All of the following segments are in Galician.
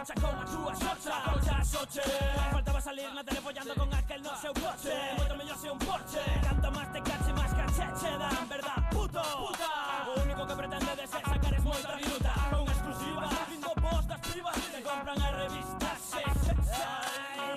marcha con a súa xoxa. Xa xoche, faltaba salir na tele follando con aquel no seu coche. Moito mellor se un Porsche. Canto máis te cache, máis caché che dan, verdad, puto, puta. O único que pretendedes é sacares moita viruta. Con exclusivas, vindo vos das privas. Te compran as revistas,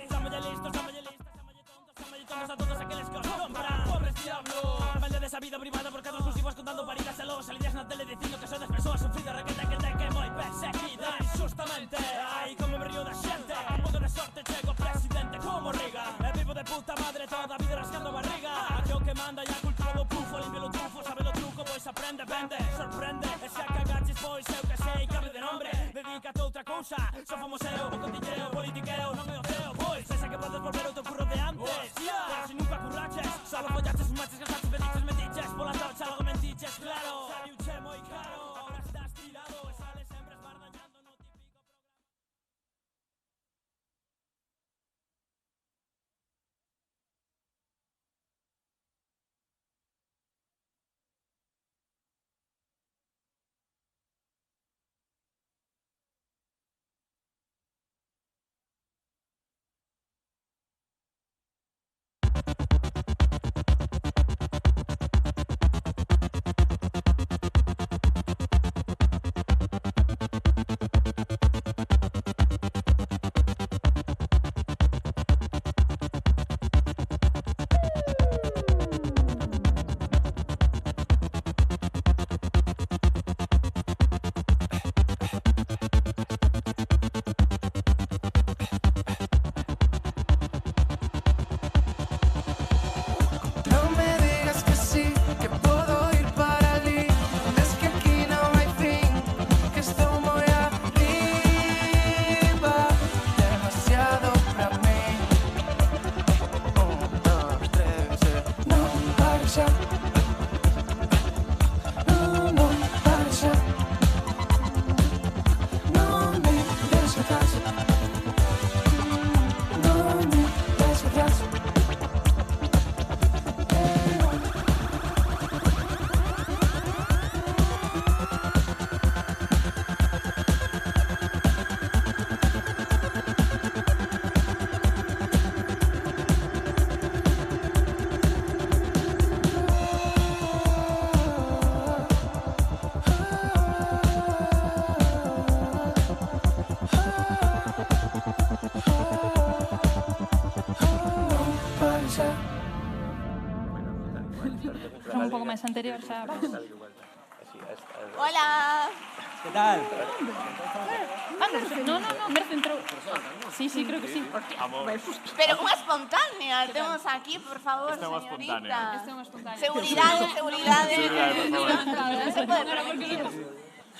Sámalle listos, sámalle listas, sámalle tontos, sámalle tontos a todos aqueles que os compran. Pobres diablos, vende desa vida privada por cada exclusivos contando paridas e logo salías na tele dicindo que sodes persoas sufridas, requete que moi perseguida injustamente. Ai, como me río da xente, un pouco de sorte chego presidente como Riga. E vivo de puta madre toda a vida rascando a barriga. Aquí o que manda e a cultura do pufo, limpio o trufo, sabe o truco, pois aprende, vende, sorprende. E se a cagaches, pois eu que sei, cambio de nombre, dedícate a outra cousa. Só fomos eu, o cotilleo, politiqueo, non é o ceo, pois pensa que podes volver ao teu curro de antes. Pero se nunca curraches, solo follaches, fumaches, gastaches, vendiches, metiches, pola tocha, algo mentiches, claro. Saliuche moi caro, ahora estás tirado e sales sempre esbardallando no típico programa. Son un pouco máis anterior, xa. Hola. Que tal? No, Merce entrou. Sí, creo que sí. Pero unha espontánea temos aquí, por favor, Esta é unha señorita. Este é unha espontánea. Seguridade. Seguridade, por favor. Non se pode permitir.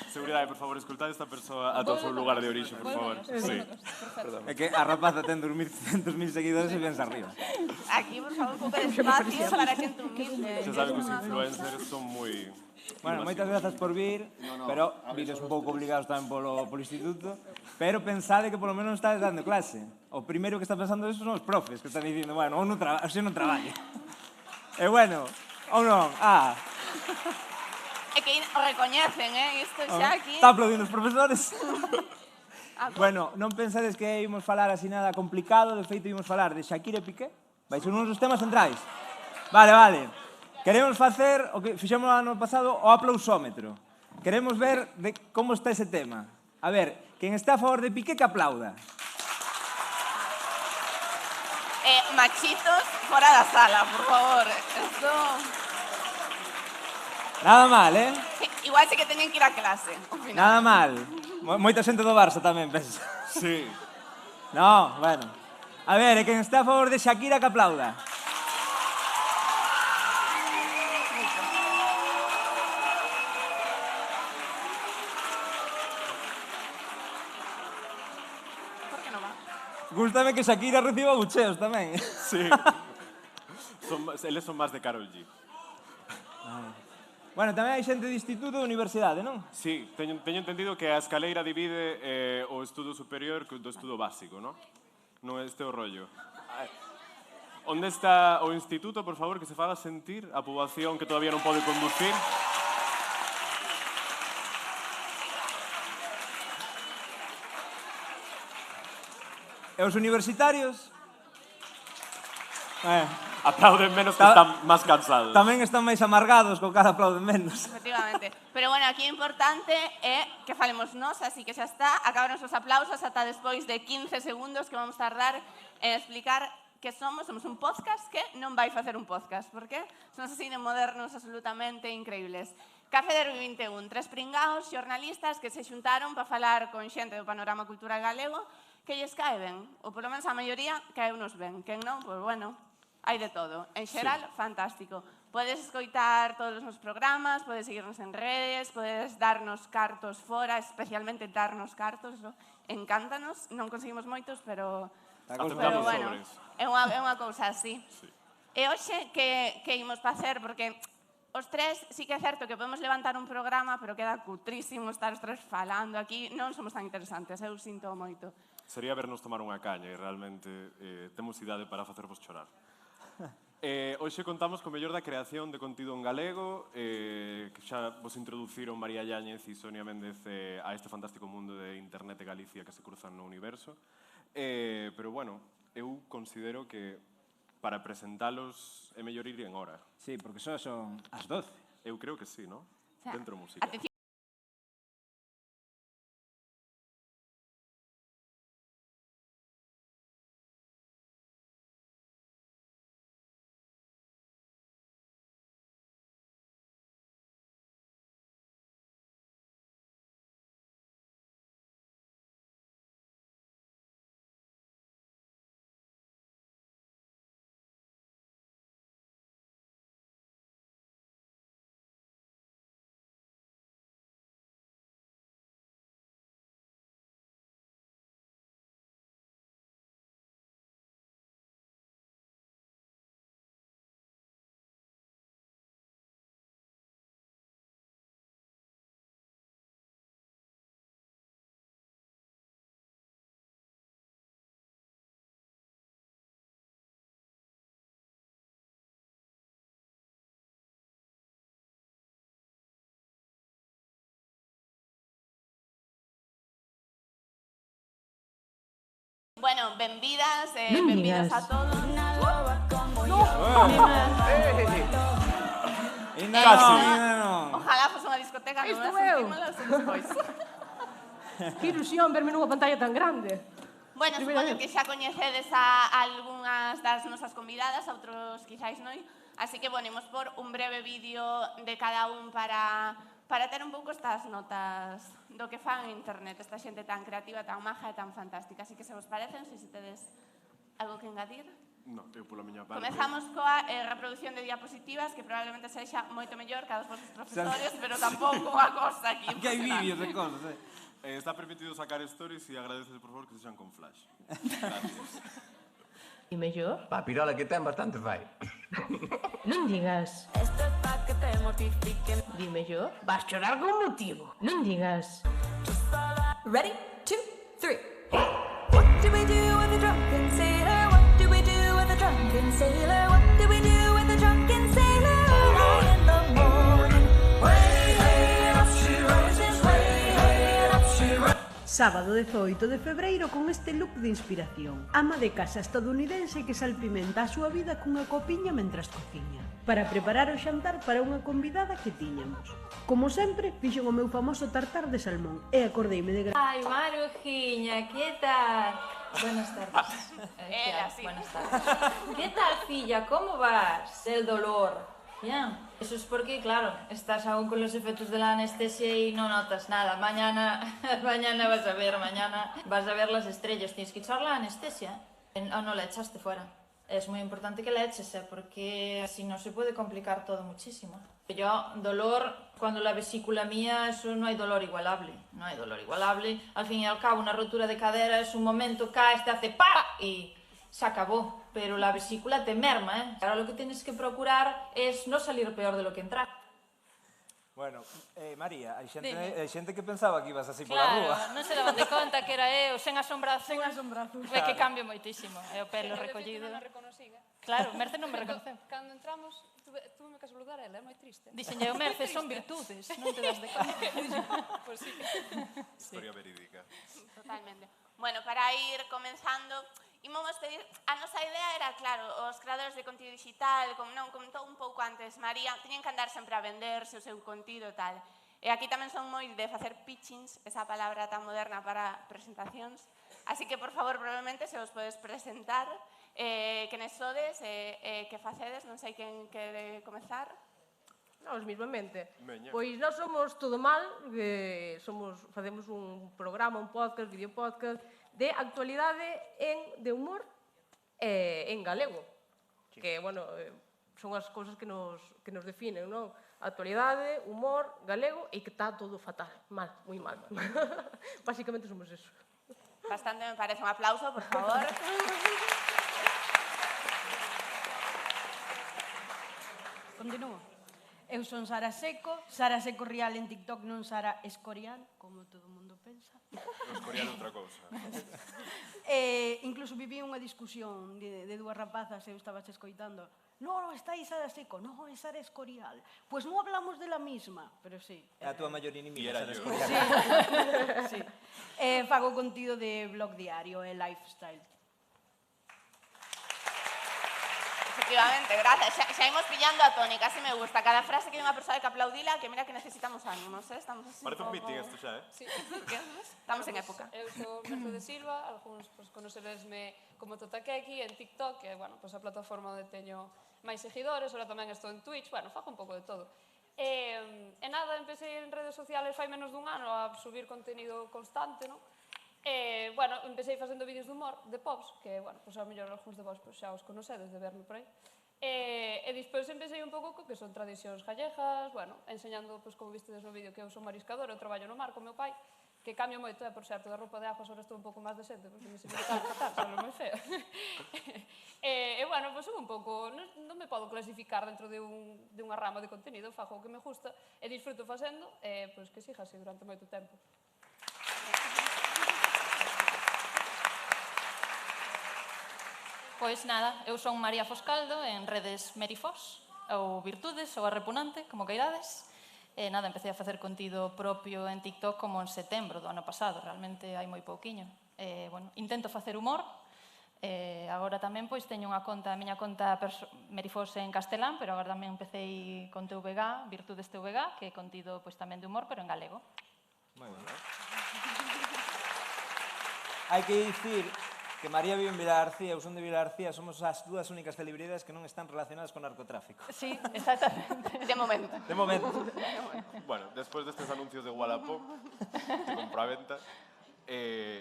Seguridade, por favor, escoltad esta persoa ata o seu lugar de orixe, por favor. Sí. É que a rapaza ten 200.000 seguidores e vense arriba. Aquí, por favor, un pouco de espacio para xente humilde. Xa sabe que os influencers son moi... Bueno, moitas grazas por vir, pero vides un pouco obligados tamén polo instituto, pero pensade que polo menos estades dando clase. O primeiro que está pensando eso son os profes, que están dicindo, bueno, ou non traballe. E bueno, ou non, É que o recoñecen, isto xa aquí. Está aplaudindo os profesores. Bueno, non pensades que ímos falar así nada complicado, de feito ímos falar de Shakira e Piqué? Vai ser un dos temas centrais. Vale. Queremos facer o que fixemos ano pasado, o aplausómetro. Queremos ver de como está ese tema. A ver, quen está a favor de Piqué que aplauda. Machitos fora da sala, por favor. Esto... Nada mal, Igual sí que teñen que ir a clase, ao final. Nada mal. Moita xente do Barça tamén, pensa. Sí. No, bueno. A ver, quen está a favor de Shakira que aplauda. Por que non va? Gústame que Shakira reciba bucheos tamén. Sí. Eles son máis de Karol G. Bueno, tamén hai xente de instituto e universidade, non? Sí, teño entendido que a escaleira divide o estudo superior do estudo básico, non? Non este o rollo. Onde está o instituto, por favor, que se faga sentir a poboación que todavía non pode conducir? E os universitarios? Aplauden menos que están máis cansados. Tamén están máis amargados, co cal aplauden menos. Efectivamente. Pero bueno, aquí o importante é que falemos nós, así que xa está. Acabaron os aplausos ata despois de 15 segundos que vamos tardar en explicar que somos un podcast que non vai facer un podcast. Por qué? Somos así de modernos, absolutamente increíbles. Café Derbi 21, 3 pringaos xornalistas que se xuntaron para falar con xente do panorama cultural galego que lles cae ben, ou polo menos a maioría caeunos ben. Quen non, pois bueno, hai de todo. En xeral, fantástico. Podes escoitar todos os nosos programas, podes seguirnos en redes, podes darnos cartos fora, especialmente darnos cartos, eso encántanos. Non conseguimos moitos, pero Aceptamos bueno, sobres. é unha cousa así. E hoxe, que imos facer? Porque os tres, sí que é certo que podemos levantar un programa, pero queda cutrísimo estar os tres falando aquí. Non somos tan interesantes, eu sinto moito. Sería vernos tomar unha caña e realmente temos idade para facervos chorar. Hoxe contamos co mellor da creación de contido en galego, que xa vos introduciron María Yáñez e Sonia Méndez a este fantástico mundo de Internet de Galicia que se cruzan no universo. Pero bueno, eu considero que para presentalos é mellor ir en hora. Sí, porque só son as 12. Eu creo que sí, ¿no? O sea, Dentro música. atención. Bueno, benvidas, benvidos a todos. Ojalá fose unha discoteca, non é sentímolas despois. Que ilusión verme nunha pantalla tan grande. Bueno, supoño que xa coñecedes a algunhas das nosas convidadas, a outros quizáis non. Así que, bueno, imos por un breve vídeo de cada un para ter un pouco estas notas do que fan en internet, esta xente tan creativa, tan maja e tan fantástica. Así que, se vos parecen, se tedes algo que engadir. No, eu pola miña parte. Comezamos coa reproducción de diapositivas, que probablemente sexa moito mellor que a dos vosos profesores, pero tampouco unha cosa aquí. Que hai vídeos de cosas, Está permitido sacar stories e agradeces, por favor, que sexan con flash. Gracias. E mellor? Pa pirola que ten bastante fai. Non digas. Di mellor? Vas chorar con motivo. Non digas. Ready? 2, 3. What do we do with a drunken sailor? What do we do with a drunken sailor? What do we do with a drunken sailor? Early in the morning. Way, hey, up she rises. Way, hey, up she rises. Sábado 18 de febreiro con este look de inspiración. Ama de casa estadounidense que salpimenta a súa vida cunha copiña mentras cociña, para preparar o xantar para unha convidada que tiñamos. Como sempre, fixen o meu famoso tartar de salmón e acordeime de Ay, Marujiña, ¿qué tal? Buenas tardes. Sí. Buenas tardes. ¿Qué tal, filla? ¿Cómo vas? El dolor. Bien. Eso es porque, claro, estás aún con los efectos de la anestesia y no notas nada. Mañana vas a ver las estrellas. Tienes que echar la anestesia. O no la echaste fuera. Es muy importante que la eches, porque si no se puede complicar todo muchísimo. Yo, dolor, cuando la vesícula mía, eso no hay dolor igualable. No hay dolor igualable. Al fin y al cabo, una rotura de cadera es un momento, caes, te hace ¡pa! Y se acabó. Pero la vesícula te merma, Ahora lo que tienes que procurar es no salir peor de lo que entrar. Bueno, María, hai xente que pensaba que ibas así pola Claro, rúa. non se daban de conta que era eu, sen asombrazo. Sen asombrazo. É que cambio moitísimo. É o pelo recollido. Claro, Merce non me reconoceu. Cando entramos, tuve que saludar a ela, é moi triste. Dixenlle, o Merce son virtudes, non te das de conta. Pois sí. Historia verídica. Totalmente. Bueno, para ir comenzando, ímonos pedir, a nosa idea era, claro, os creadores de contido digital, como non comentou un pouco antes María, teñen que andar sempre a venderse o seu contido e tal. E aquí tamén son moi de facer pitchings, esa palabra tan moderna para presentacións. Así que, por favor, brevemente, se os podes presentar, quenes sodes, que facedes, non sei quen quere comezar. Nós mismamente. Veña. Pois nós somos Todo Mal, facemos un programa, un podcast, videopodcast, de actualidade de humor en galego. Que, bueno, son as cousas que nos definen, non? Actualidade, humor, galego, e que está todo fatal, mal, moi mal. Básicamente somos eso. Bastante me parece, un aplauso, por favor. Continúo. Eu son Sara Seco Real en TikTok, non Sara Escorial, como todo o mundo pensa. Escorial outra cousa. Incluso viví unha discusión de dúas rapazas, eu estaba escoitando. No, está aí Sara Seco, no, é Sara Escorial. Pues non hablamos de la misma, pero sí. É a túa maior inimiga, E era Sara yo. Escorial. Sí. Fago contido de blog diario e lifestyle. Efectivamente, gracias. Xa imos pillando a tónica, así me gusta. Cada frase que hai unha persoa que aplaudila, que mira que necesitamos ánimos, Estamos así Parece un como- meeting isto xa, Sí. Porque estamos en época. Eu sou Merce de Silva, algúns conoceresme como Totakeki en TikTok, que é, bueno, a plataforma onde teño máis seguidores, ahora tamén estou en Twitch, bueno, fago un pouco de todo. E nada, empecé en redes sociales fai menos dun ano a subir contenido constante, non? Bueno, empecé facendo vídeos de humor, de pops, que, bueno, pues, ao mellor algúns de vos pues, xa os conocedes de verme por aí. E despois empecé un pouco co que son tradicións gallegas, bueno, enseñando, pues, como vistedes no vídeo, que eu son mariscadora, eu traballo no mar con meu pai, que cambio moito, por certo, da roupa de agua, ahora estou un pouco máis decente, porque me se me está fatal, xa non moi feo. Bueno, pues, un pouco, non me podo clasificar dentro de unha rama de contenido, fago o que me gusta, e disfruto facendo, pues, que siga así durante moito tempo. Pois nada, eu son María Foscaldo, en redes Merifos, ou Virtudes, ou a Repunante, como queirades. Nada, empecé a facer contido propio en TikTok como en setembro do ano pasado, realmente hai moi pouquiño. Bueno, intento facer humor, agora tamén pois teño unha conta, a miña conta Merifos en castelán, pero agora tamén empecé con TVG, Virtudes TVG, que é contido pois tamén de humor, pero en galego. Moi ben. Hai que dicir que María vive en Vilagarcía, eu son de Vilagarcía, somos as dúas únicas celebridades que non están relacionadas con narcotráfico. Sí, exactamente. De momento. De momento. Bueno, despois destes anuncios de Wallapop, de compraventa,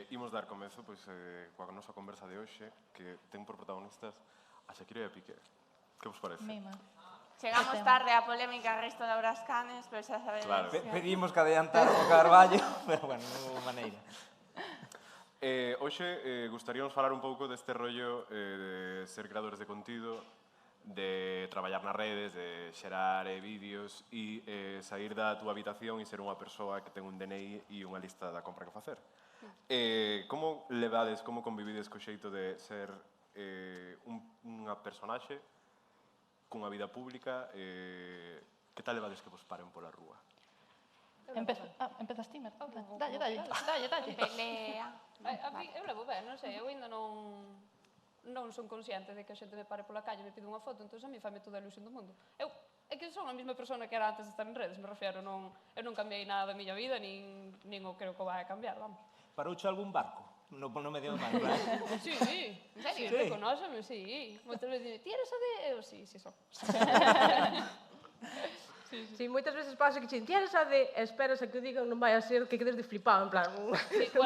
imos dar comezo pois, coa nosa conversa de hoxe, que ten por protagonistas a Shakira e a Piqué. Que vos parece? Mima. Chegamos tarde á polémica resto de Auras Canes, pero xa sabedes. Claro. Pedimos que adiantar o Carballo, pero bueno, non houve maneira. Hoxe gustaríamos falar un pouco deste rollo de ser creadores de contido, de traballar nas redes, de xerar vídeos e sair da túa habitación e ser unha persoa que ten un DNI e unha lista da compra que facer. Como levades, como convivides co xeito de ser unha personaxe cunha vida pública? Que tal levades que vos paren pola rúa? Empezas ti, Mer. Dalle. Pelea. A mí, eu levo ben, non sei, eu ainda non son consciente de que a xente me pare pola calle e me pide unha foto, entón a mí fame toda a ilusión do mundo. É que son a mesma persona que era antes de estar en redes, me refiero, eu non cambiei nada da miña vida, nin o creo que vai a cambiar, vamos. Parouche algún barco? No medio do mar, verdad? Sí, En serio? sí, reconóxame, sí. Moitas veces dime, ti eres a de... Eu, sí, son. Sí, moitas veces pasa que ti eres a de... Esperas a que o digan, non vai a ser que quedes de flipado, en plan, un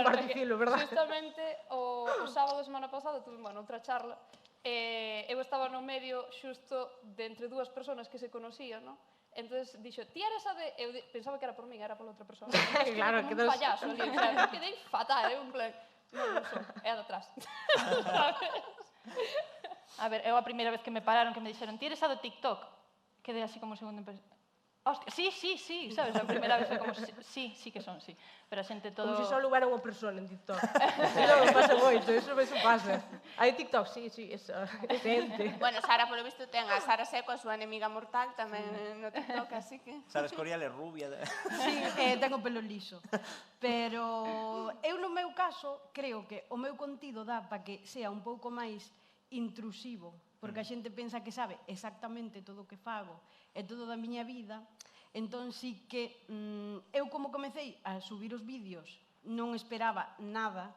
particilo, verdad? Justamente, o sábado da semana pasada, tuve, outra charla, eu estaba no medio xusto de entre dúas persoas que se conocían, non? Entón, dixo, ti eres a de... Eu pensaba que era por min, era pola outra persoa. Claro, que que un payaso ali, en plan, quedei fatal, en plan... Non son, é a de atrás. A ver, eu a primeira vez que me pararon, que me dixeron, ti eres a do TikTok, quedei así como segundo Hostia, sí, sabes? A primeira vez foi como, sí que son, sí. Pero a xente todo... Como se só houbera unha persona en TikTok. Eso pasa moito, eso pasa. Hai TikTok, sí, esa xente. Bueno, Sara, polo visto, ten a Sara Seco, a súa enemiga mortal, tamén no TikTok, así que... Sara Escorial é rubia. Sí, tengo pelo liso. Pero eu no meu caso creo que o meu contido dá para que sea un pouco máis intrusivo, porque a xente pensa que sabe exactamente todo o que fago e todo da miña vida. Entón, sí que eu como comecei a subir os vídeos non esperaba nada,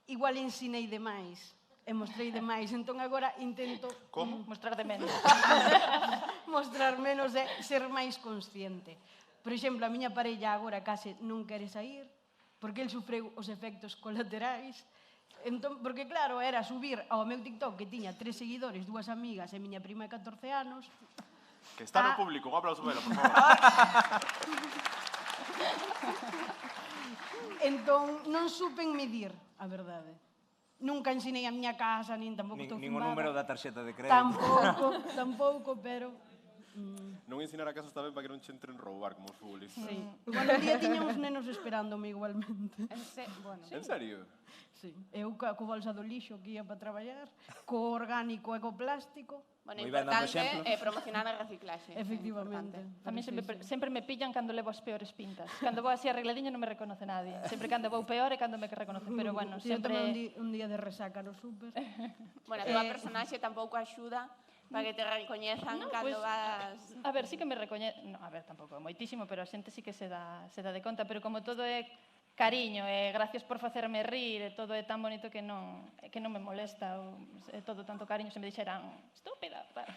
igual ensinei demais e mostrei demais, entón agora intento... Como? Mostrar de menos. Mostrar menos e ser máis consciente. Por exemplo, a miña parella agora case non quere sair, porque el sufreu os efectos colaterais. Entón, porque claro, era subir ao meu TikTok que tiña 3 seguidores, 2 amigas e miña prima de 14 anos. Que está no público, un aplauso para ela, por favor. Entón, non supen medir a verdade. Nunca ensinei a miña casa, nin tampouco estou Nin o fundada. número da tarxeta de crédito. Tampouco, pero... Non ensinar a casa está ben para que non che entren roubar como os futbolistas. Sí. Igual un día tiñamos nenos esperándome igualmente. En serio? Sí. Eu co bolsa do lixo que ia para traballar, co orgánico e co plástico. Bueno, Moi ben dando importante exemplo. é promocionar a reciclaxe. Efectivamente. A mí sempre me pillan cando levo as peores pintas. Cando vou así arregladiño non me reconoce nadie. Sempre cando vou peor é cando me reconoce. Pero bueno, Sí, eu sempre... tamén un día de resaca no súper. Bueno, a túa personaxe tampouco axuda para que te recoñezan cando vas... A ver, sí que me recoñece... No, a ver, tampouco moitísimo, pero a xente sí que se dá de conta. Pero como todo é cariño e gracias por facerme rir e todo é tan bonito que non me molesta. É todo tanto cariño, se me dixeran estúpida, tal.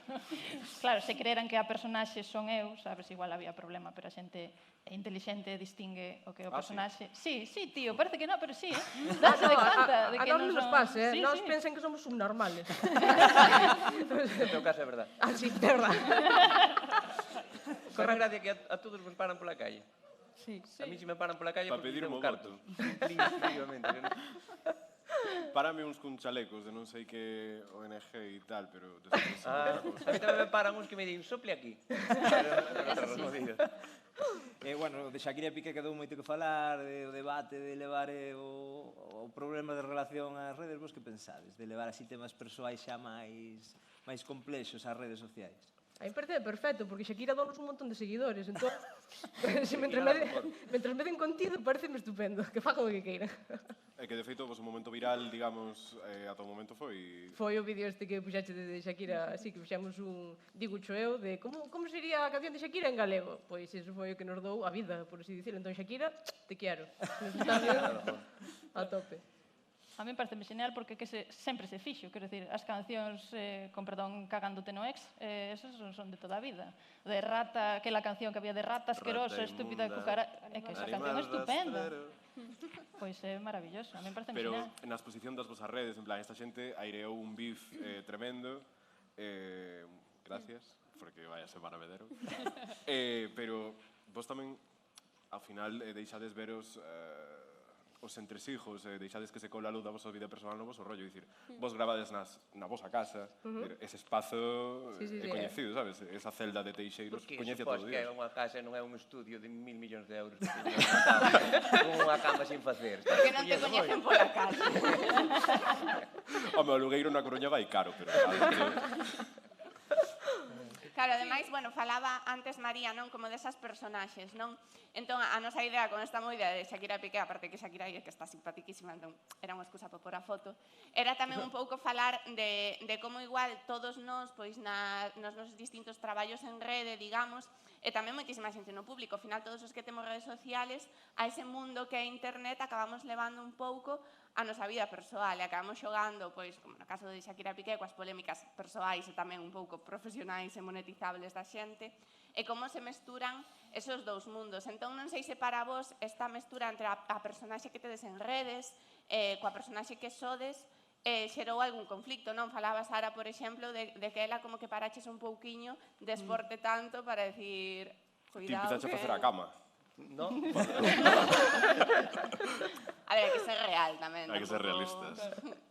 Claro, se creeran que a personaxe son eu, sabes, igual había problema, pero a xente é intelixente e distingue o que é o personaxe. Sí, tío, parece que non, pero sí, dase de conta de que non son... A nós nos pasa, Sí, nós sí. pensan que somos subnormales. No teu caso é verdade. Ah, sí, verdad. Corre gracia que a todos vos paran pola calle. Sí. A mí se me paran pola calle Pa porque pedir tengo un cartos. voto. Instintivamente. Párame uns cun chalecos de non sei que ONG e tal, pero... despois A mí tamén me paran uns que me din, sople aquí. Pero outras movidas. Bueno, de Shakira e Piqué quedou moito que falar, o debate de levar o problema de relación ás redes, vos que pensades? De levar así temas persoais xa máis complexos ás redes sociais? A mí parece perfecto, porque Shakira donos un montón de seguidores, entón, mentre me den contido, pareceme estupendo, que fagan o que queiran. É que, de feito, o momento viral, digamos, ata o momento foi... Foi o vídeo este que puxaste de Shakira, así que puxamos un digocho eu de como sería a canción de Shakira en galego. Pois iso foi o que nos dou a vida, por así dicirlo. Entón, Shakira, te quero. Nos está vendo a tope. A mí parece genial porque que sempre se fixo, quero dicir, as cancións, con perdón, cagándote no ex, esas son de toda a vida. De rata, aquela canción que había de rata asquerosa, estúpida, cucara... É que esa canción é estupenda. Pois é maravilloso, a mí parece Pero genial. na exposición das vosas redes, en plan, esta xente aireou un beef tremendo. Gracias, porque vai a ser maravedero. Pero vos tamén, ao final, deixades veros os entresijos, deixades que se cola a luz da vosa vida personal no voso rollo, dicir, vos gravades na vosa casa, ese espazo é coñecido, sabes? Esa celda de Teixeiros coñece a todos os días. Porque é unha casa e non é un estudio de 1.000 millóns de euros con unha cama sin facer. Porque non te coñecen pola casa. Home, o alugueiro na Coruña vai caro, pero... Claro, ademais, bueno, falaba antes María, non, como desas personaxes, non? Entón, a nosa idea con esta idea de Shakira e Piqué, aparte que Shakira é que está simpaticísima, entón era unha excusa para pôr a foto, era tamén un pouco falar de como igual todos nós, pois nos nosos distintos traballos en rede, digamos, e tamén moitísima xente no público, ao final todos os que temos redes sociales, a ese mundo que é internet acabamos levando un pouco a nosa vida persoal e acabamos xogando, pois, como no caso de Shakira e Piqué, coas polémicas persoais e tamén un pouco profesionais e monetizables da xente, e como se mesturan esos dous mundos. Entón, non sei se para vos esta mestura entre a personaxe que tedes en redes coa personaxe que sodes xerou algún conflicto, non? Falaba Sara, por exemplo, de que ela como que paraches un pouquiño de esporte tanto para decir, Ti cuidado empezaste a facer a cama. No? A ver, hai que ser real tamén. Hai que ser realistas.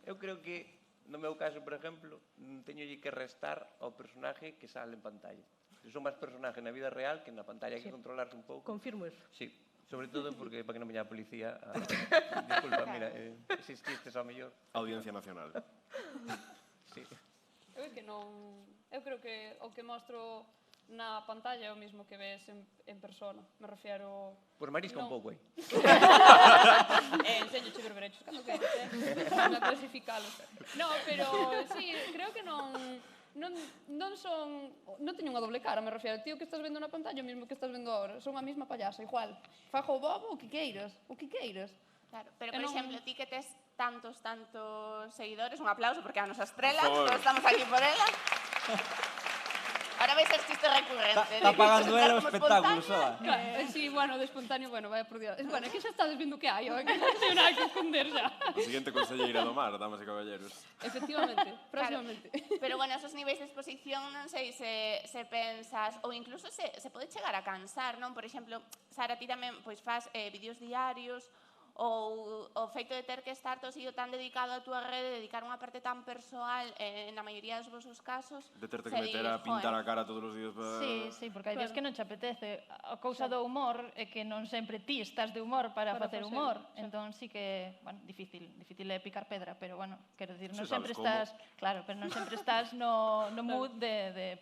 Eu creo que, no meu caso, por exemplo, teño que restar ao personaje que sale en pantalla. Son máis personaje na vida real que na pantalla, hai que controlarse un pouco. Confirmo eso. Sí, sobre todo porque para que non veña a policía. Disculpa, mira, exististes ao mellor. Audiencia Nacional. Sí. Eu creo que o que mostro na pantalla é o mismo que ves en persona. Me refiero... Pois marisca un pouco aí. Enseño che berberechos, cando queres, para clasificalos. No, pero sí, creo que non teño unha doble cara, me refiero. Tío que estás vendo na pantalla, o mismo que estás vendo agora. Son a mesma payasa, igual. Fajo o bobo, o que queiras. Claro, pero por exemplo, ti que tes tantos seguidores, un aplauso porque a nosa estrela, todos estamos aquí por ela. Ahora vais a ser chiste recurrente. Está pagando ela o espectáculo, soa. Sí, bueno, de espontáneo, bueno, vaya por Dios. Bueno, é que xa estades vendo que hai, que non teño nada que esconder xa. A seguinte conselleira do mar, damas e caballeros. Efectivamente, próximamente. Pero bueno, esos niveis de exposición non sei se pensas, ou incluso se pode chegar a cansar, non? Por exemplo, Sara, ti tamén faz vídeos diarios, ou o feito de ter que estar todo seguido tan dedicado a túa rede, dedicar unha parte tan persoal na maioría dos vosos casos. De terte que meter a pintar a cara todos os días para... Sí, porque hai días que non te apetece. A cousa do humor é que non sempre ti estás de humor para facer humor. Entón sí que, bueno, difícil é picar pedra, pero bueno, quero dicir, non sempre estás, claro, pero non sempre estás no mood de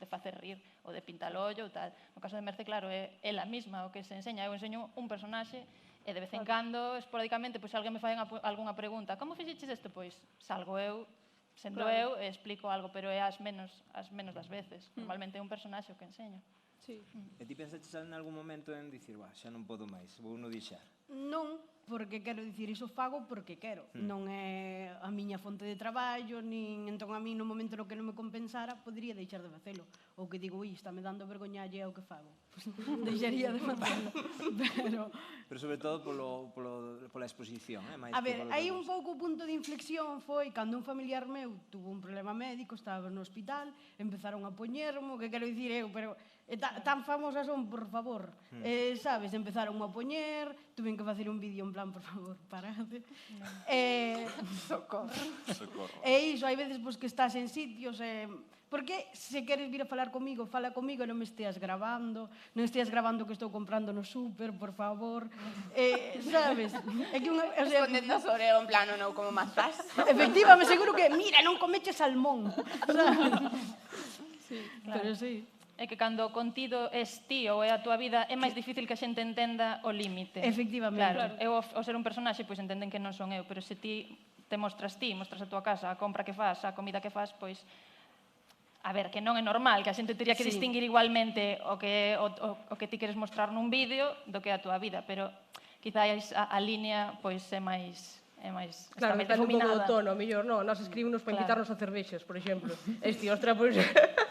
facer rir ou de pintar o ollo ou tal. No caso de Merce, claro, é ela mesma o que se enseña. Eu enseño un personaxe e de vez en cando, esporádicamente, se alguén me fai algunha pregunta, como fixiches isto? Pois salgo eu, sendo eu, e explico algo, pero é as menos das veces. Normalmente é un personaxe o que enseño. E ti pensaches en algún momento en dicir, xa non podo máis, vou no deixar? Non, porque quero dicir, iso fago porque quero. Non é a miña fonte de traballo, nin entón a mí no momento no que non me compensara, podería deixar de facelo. Ou que digo, está me dando vergoñalle ao que fago. Deixaría de facelo. Pero sobre todo pola exposición, máis a ver, aí un pouco o punto de inflexión foi cando un familiar meu tuvo un problema médico, estaba no hospital, empezaron a poñermo, que quero dicir eu, pero tan famosas son, por favor, sabes, empezaron a poñer, tuven que facer un vídeo en plan, por favor, parade. Socorro. E iso, hai veces que estás en sitios, porque se queres vir a falar comigo, fala comigo e non me esteas grabando, non esteas grabando que estou comprando no súper, por favor. Sabes? Respondendo sobre en plan, non, como mazás. Efectivamente, seguro que, mira, non comeche salmón. Pero sí. É que cando o contido es ti ou é a túa vida, é máis difícil que a xente entenda o límite. Efectivamente. Claro, eu ao ser un personaxe, pois entenden que non son eu, pero se ti te mostras a túa casa, a compra que fas, a comida que fas, pois a ver, que non é normal, que a xente teria que distinguir igualmente o que ti queres mostrar nun vídeo do que é a túa vida, pero quizás a línea pois é máis claro, está un pouco do tono, mellor, non, nos escribimos para invitarnos a cervexas, por exemplo. Ostra, pois...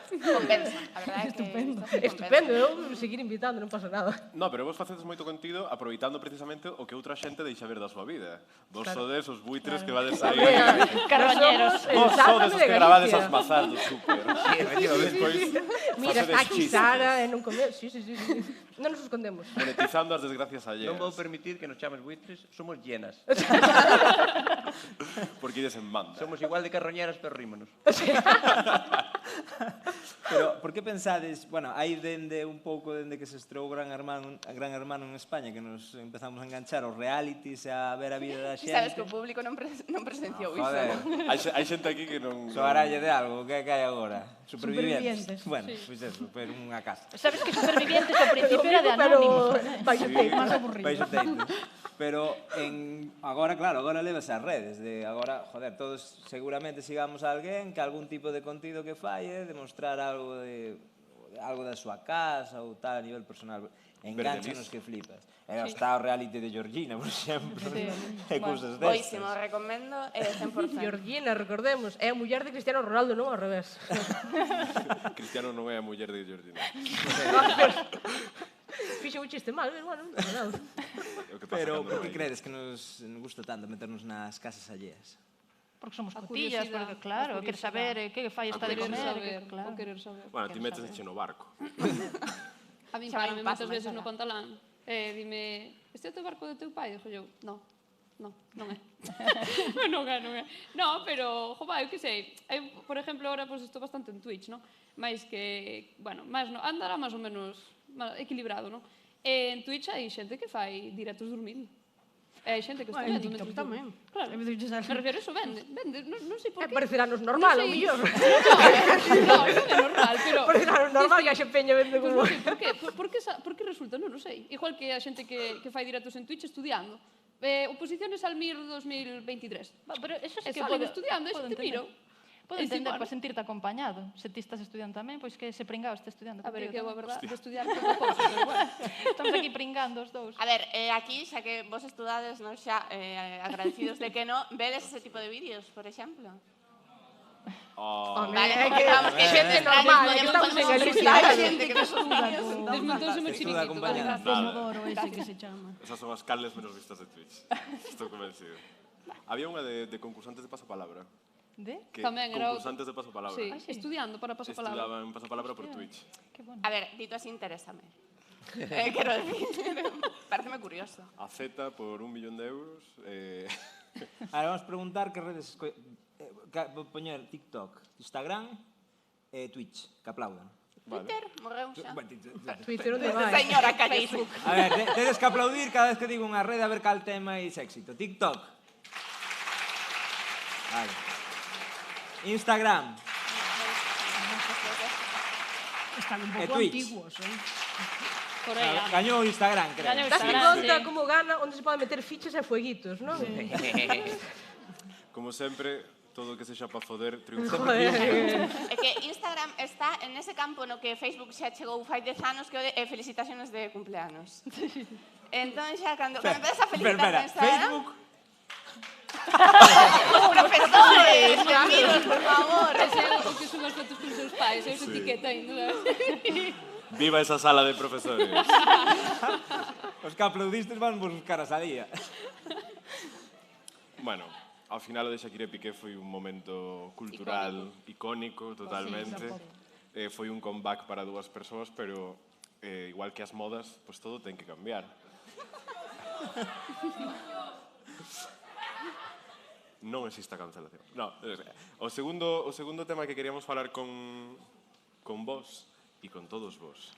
Compensa, a verdade é que... Estupendo, eu seguir invitando, non pasa nada. No, pero vos facedes moito contido aproveitando precisamente o que outra xente deixa ver da súa vida. Vos sodes os buitres que vades aí... Carroñeros. Vos sodes os que gravades as mazás do súper. Sí, efectivamente. Mira, está aquí Sara, non comer... Sí. Non nos escondemos. Monetizando as desgracias alleas. Non vou permitir que nos chames buitres, somos llenas. Porque ides en banda. Somos igual de carroñeras, pero rímonos. Pero, por que pensades, bueno, hai un pouco dende que se estreou Gran Hermano en España, que nos empezamos a enganchar aos realities, a ver a vida da xente. Sabes que o público non presenciou iso. Hai xente aquí que non... Soaralle de algo, que hai agora? Supervivientes. Bueno, pois eso, pero unha casa. Sabes que Supervivientes ao principio era de anónimos. Máis aburrido. Pero agora, claro, agora levas as redes. Agora, joder, todos seguramente sigamos a alguén que algún tipo de contido que falle, demostrar algo da súa casa ou tal a nivel personal. Engánchanos que flipas. Está o reality de Georgina, por exemplo. E cousas destas. Boísimo, recomendo 100%. Georgina, recordemos, é a muller de Cristiano Ronaldo, non ao revés. Cristiano non é a muller de Georgina. Fixo un chiste mal, bueno, non pasa nada. Pero por que credes que nos gusta tanto meternos nas casas alleas? Porque somos cotillas, porque claro, querer saber que fai esta de comer. O querer saber. Bueno, ti metes no barco. A mí parame moitas veces no Pantalán. Dime, este é o teu barco do teu pai? Dixo eu, no. non é. Non é. No, pero, eu que sei. Eu, por exemplo, ahora estou bastante en Twitch, non? Mais que, bueno, andará máis ou menos equilibrado, non? En Twitch hai xente que fai directos dormindo. Hai xente que está En vendo TikTok tamén. Claro, me refiero a eso, vende, non sei por qué. Pareceranos normal, o mellor. Non é normal, pero... Pareceranos normal que a xempeña vende como... Por que resulta? Non sei. Igual que a xente que fai directos en Twitch estudiando. Oposiciones al MIR 2023. Pero eso sí que salen estudiando, eso te miro. Podo entender para sentirte acompañado. Se ti estás estudiando tamén, pois que se pringado este estudiando. A ver, que é a verdade de estudiar pouca cousa, pero bueno. Estamos aquí pringando os dous. A ver, aquí, xa que vos estudades, non xa agradecidos de que non, vedes ese tipo de vídeos, por exemplo? Vale, que xente normal, que estamos en el Hai xente que nos estuda. Desmontouse o chiringuito, vale. Pomodoro ese que se chama. Esas son as canles menos vistas de Twitch. Estou convencido. Había unha de concursantes de pasapalabra. De? Que Tamén era concursantes de pasapalabra. Sí, estudiando para pasapalabra. Estudaban pasapalabra por Twitch. A ver, dito así, interésame. Quero decir, pareceme curioso. A Z por 1 millón de euros. Ahora vamos a preguntar que redes... Vou poñer TikTok, Instagram e Twitch, que aplaudan. Twitter, morreu xa. Twitter onde vai? Señora, calléis. A ver, tedes que aplaudir cada vez que digo unha rede a ver cal tema máis éxito. TikTok. Vale. Instagram. Están un E pouco Twitch. antiguos, Gañou Instagram, creo. Dase conta como gana, onde se pode meter fichas e fueguitos, non? Como sempre, todo o que sexa para foder triunfa. É que Instagram está en ese campo no que Facebook xa chegou fai 10 anos que é felicitaciones de cumpleanos. Entón xa, cando empezas a felicitar en Instagram... Facebook... Profesores, amigos, por favor. Ese é o que son as fotos con seus pais, eu se etiqueta ainda. Viva esa sala de profesores. Os que aplaudistes van vos buscar a salía. Bueno, ao final o de Shakira e Piqué foi un momento cultural, icónico totalmente. Foi un comeback para dúas persoas, pero igual que as modas, pues todo ten que cambiar. Non existe a cancelación. No, o segundo tema que queríamos falar con vos e con todos vos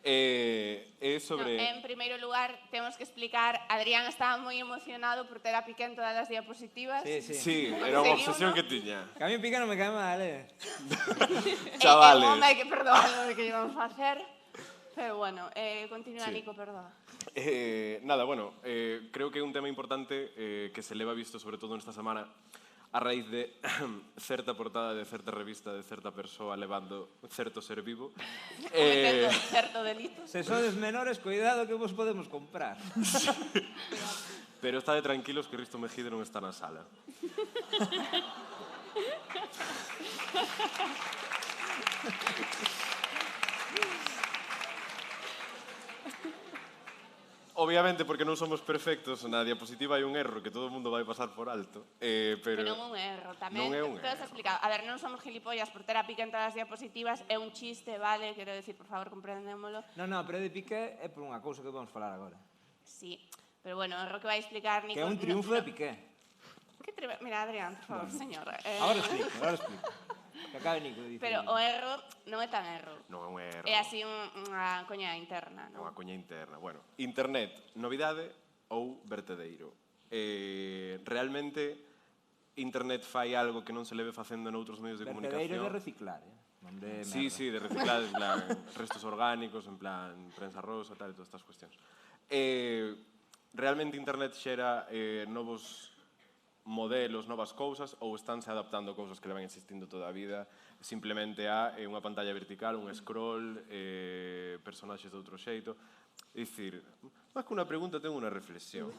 é sobre... En primeiro lugar, temos que explicar, Adrián estaba moi emocionado por ter a Piqué en todas as diapositivas. Sí, era unha obsesión que tiña. Que a mí Piqué non me cae mal, Chavales. É un home que perdoa o que íbamos a facer. Pero bueno, continúa, Nico, perdoa. Nada, bueno, creo que é un tema importante que se leva visto sobre todo nesta semana a raíz de certa portada de certa revista de certa persoa levando certo ser vivo. Cometendo certo delito. Se sodes menores, cuidado que vos podemos comprar. Pero estade tranquilos que Risto Mejide non está na sala. Obviamente, porque non somos perfectos, na diapositiva hai un erro que todo o mundo vai pasar por alto, pero... Non é un erro, tamén. Non é un erro. Todo está explicado. A ver, non somos gilipollas por ter a Piqué en todas as diapositivas, é un chiste, vale? Quero decir, por favor, comprendémolo. Non, pero de Piqué é por unha cousa que vamos falar agora. Sí, pero bueno, é o que vai explicar Nico... Que é un triunfo de Piqué. Mira, Adrián, por favor, señor. Agora explico. Que acabe Nico de dicir. Pero o erro non é tan erro. Non é un erro. É así unha coña interna, non? Unha coña interna. Bueno, internet, novidade ou vertedeiro. Realmente, internet fai algo que non se leve facendo noutros medios de comunicación. Vertedeiro de reciclar, non de merda. Sí, de reciclar, en plan, restos orgánicos, en plan, prensa rosa, tal, e todas estas cuestións. Realmente, internet xera novos modelos, novas cousas, ou estánse adaptando cousas que levan existindo toda a vida, simplemente a unha pantalla vertical, un scroll, personaxes de outro xeito. É dicir, máis que unha pregunta, ten unha reflexión.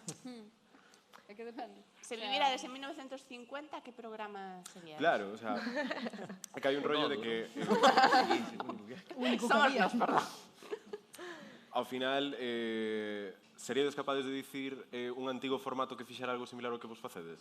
É que depende. Se vivirades en 1950, que programa sería? Claro, o sea, é que hai un rollo de que... Somos nós, perdón. Ao final, seríades capazes de dicir un antigo formato que fixera algo similar ao que vos facedes?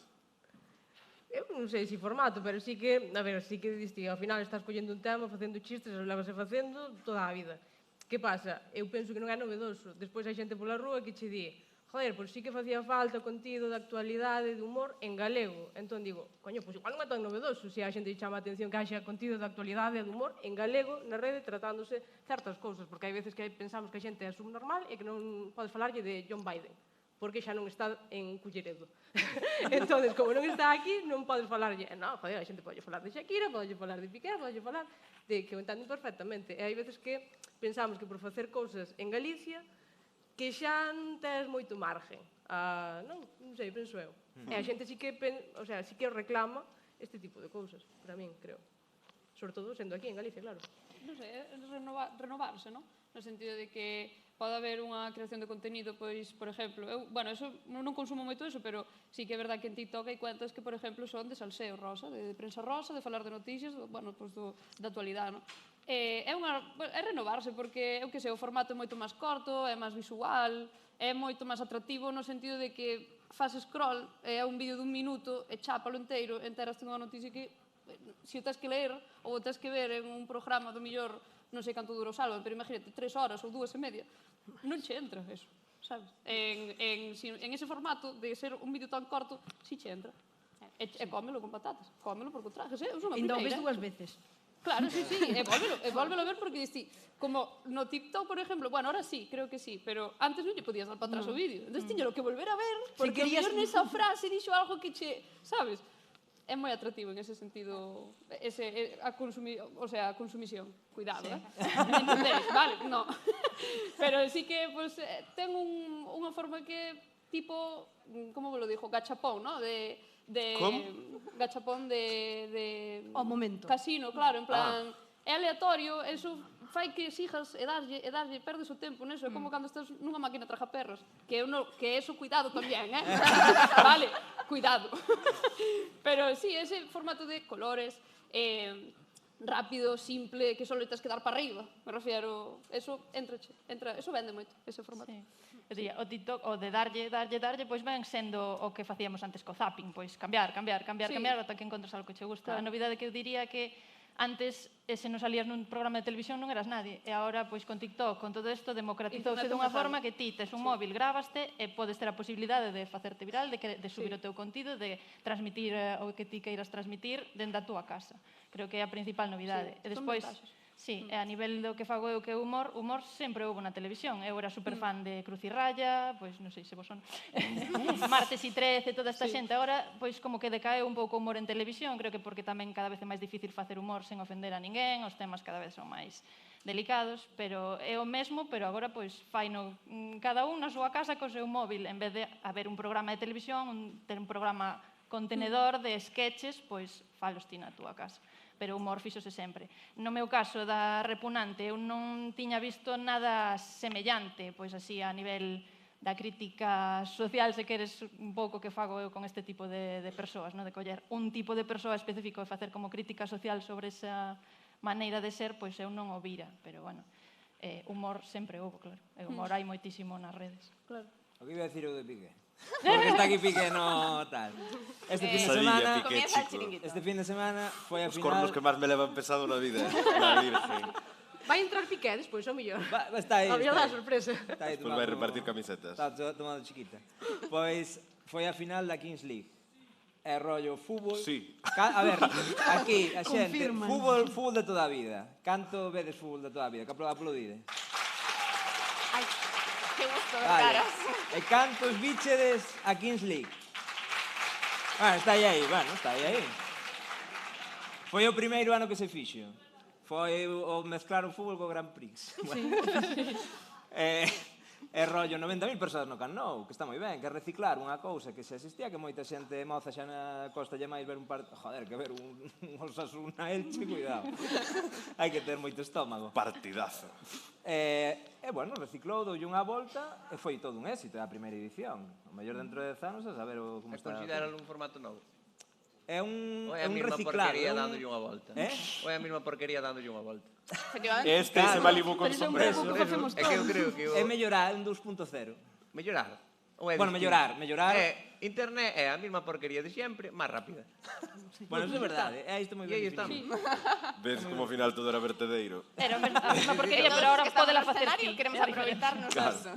Eu non sei se formato, pero sí que, a ver, sí que diste, ao final estás collendo un tema, facendo chistes, e levase facendo toda a vida. Que pasa? Eu penso que non é novedoso. Despois hai xente pola rúa que che di, joder, pois sí que facía falta contido de actualidade, de humor, en galego. Entón digo, coño, pois igual non é tan novedoso se a xente chama a atención que haxa contido de actualidade e de humor en galego na rede tratándose certas cousas, porque hai veces que pensamos que a xente é subnormal e que non podes falarlle de John Biden, porque xa non está en Culleredo. Entón, como non está aquí, non podes falarlle, non, joder, a xente pode falar de Shakira, pode falar de Piqué, pode falar de que o entenden perfectamente. E hai veces que pensamos que por facer cousas en Galicia que xa non tes moito margen. Non sei, penso eu. E a xente sí que, sí que reclama este tipo de cousas, para min, creo. Sobre todo sendo aquí en Galicia, claro. Non sei, é renovarse, non? No sentido de que pode haber unha creación de contenido, pois, por exemplo, eu, bueno, eso, non consumo moito eso, pero sí que é verdad que en TikTok hai cuentas que, por exemplo, son de salseo rosa, de prensa rosa, de falar de noticias, bueno, pois da actualidade, non? É renovarse, porque, eu que sei, o formato é moito máis corto, é máis visual, é moito máis atractivo no sentido de que faz scroll, é un vídeo dun minuto, e chápalo inteiro, enteraste unha noticia que, se o tens que ler, ou o tens que ver en un programa do millor, non sei canto dura o salvo, pero imagínate, 3 horas ou 2:30, non che entra eso, sabes? En ese formato de ser un vídeo tan corto, si che entra. E cómelo con patatas, cómelo por contrajes, eu son a primeira. Ainda o ves 2 veces. Claro, sí, e volvelo a ver porque diste, como no TikTok, por exemplo, bueno, ahora sí, creo que sí, pero antes non lle podías dar para atrás o vídeo. Entón, tiñelo que volver a ver, porque o mellor nesa frase dixo algo que che, sabes? É moi atractivo en ese sentido, a consumición. Cuidado, entendeis, vale? No. Pero sí que, pues, ten unha forma que, tipo, como vos lo dixo, gachapón, ¿no? Gachapón de o momento. Casino, claro, en plan, é aleatorio, eso fai que sigas e darlle, perdes o tempo neso, é como cando estás nunha máquina trajaperros, que eso cuidado tamén, vale, cuidado. Pero sí, ese formato de colores, rápido, simple, que só le tens que dar para arriba, me refiero, eso entra, eso vende moito, ese formato. O TikTok, o de darlle, pois ven sendo o que facíamos antes co zapping, pois cambiar, ata que encontras algo que che gusta. A novidade que eu diría que antes, se non salías nun programa de televisión non eras nadie, e agora, pois, con TikTok, con todo isto, democratizouse dunha forma que ti tes un móvil, grabaste, e podes ter a posibilidade de facerte viral, de subir o teu contido, de transmitir o que ti queiras transmitir dende a túa casa. Creo que é a principal novidade. E despois, sí, a nivel do que fago eu que é humor sempre houve na televisión. Eu era superfan de Cruz y Raya, pois non sei se vos son, Martes y 13, toda esta xente. Agora, pois como que decaeu un pouco o humor en televisión, creo que porque tamén cada vez é máis difícil facer humor sen ofender a ninguén, os temas cada vez son máis delicados, pero é o mesmo, pero agora pois faino cada un na súa casa co seu móvil, en vez de haber un programa de televisión, ter un programa contenedor de sketches, pois falos ti na túa casa. Pero o humor fíxose sempre. No meu caso da Repugnante, eu non tiña visto nada semellante, pois así a nivel da crítica social, se queres un pouco que fago eu con este tipo de persoas, de coller un tipo de persoa específico e facer como crítica social sobre esa maneira de ser, pois eu non o vira, pero bueno, humor sempre houve, claro. E humor hai moitísimo nas redes. Claro. O que iba a decir eu de Piqué? Porque está aquí Piqué, no tal. Este fin de semana foi a final... Os cornos que máis me levan pesado na vida, na Virgen. Vai entrar Piqué despois, o mellor. Está aí. A mellor dá sorpresa. Despois vai repartir camisetas. Está tomando chiquita. Pois foi a final da Kings League. É rollo fútbol. Sí. A ver, aquí, a xente, fútbol de toda a vida. Canto vedes fútbol de toda a vida? Que aplaudide. Ai, que gusto de Vale. caras. E cantos bichedes a Kings League? Está aí. Foi o primeiro ano que se fixo. Foi o mezclar o fútbol co Grand Prix. É rollo 90.000 persoas no Camp Nou, que está moi ben, que é reciclar unha cousa que se existía, que moita xente moza xa na costa lle máis ver un partido, joder, que ver un Osasuna Elche, cuidado. Hai que ter moito estómago. Partidazo. Bueno, reciclou, doulle unha volta e foi todo un éxito, a primeira edición. O mellor dentro de 10 anos a saber como está. Consideralo un formato novo? É un reciclado. Ou é a mesma porquería dándolle unha volta? Ou é a mesma porquería dándolle unha volta? Este se valibou con sombrero. É que eu creo que... É mellorar un 2.0. Mellorar? Bueno, mellorar. Internet é a mesma porquería de sempre, máis rápida. Bueno, eso é verdade. Aí está moi ben definido. Ves como ao final todo era vertedereiro. Era a mesma porquería, pero ahora podela facer ti. Queremos aproveitarnos disso.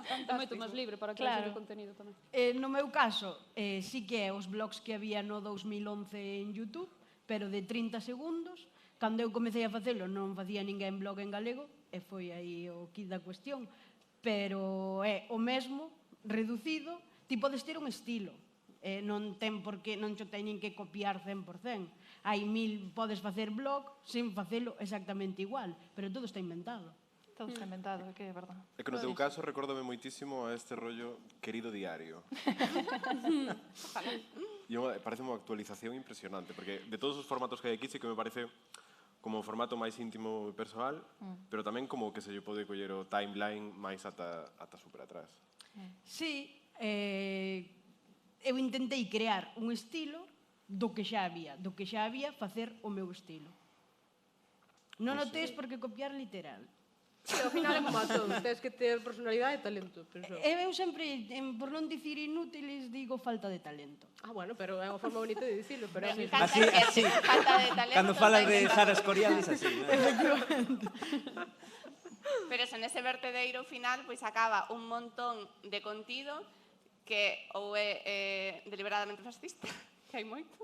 É moito máis libre para creación de conteúdo tamén. No meu caso, sí que é os blogs que había no 2011 en YouTube, pero de 30 segundos. Cando eu comecei a facelo non facía ninguén blog en galego, e foi aí o kit da cuestión. Pero é o mesmo, reducido, ti podes ter un estilo. Non ten por que, non cho teñen que copiar 100%. Hai podes facer blog sin facelo exactamente igual, pero todo está inventado. Todo está inventado, que é verdade. É que no teu caso recórdame moitísimo a este rollo querido diario. Parece unha actualización impresionante, porque de todos os formatos que hai aquí, sí que me parece como o formato máis íntimo e persoal, pero tamén como que se lle pode coller o timeline máis ata super atrás. Sí, eu intentei crear un estilo do que xa había, facer o meu estilo. Non o tes por que copiar literal. Sí, ao final é como a todo, tens que ter personalidade e talento. Eu sempre, por non dicir inútiles, digo falta de talento. Bueno, pero é unha forma bonita de dicirlo, pero así. Falta de talento. Cando falas de Sara Escorial, dices así. Efectivamente. Pero eso, nese vertedeiro final, pois acaba un montón de contido que ou é deliberadamente fascista, que hai moito,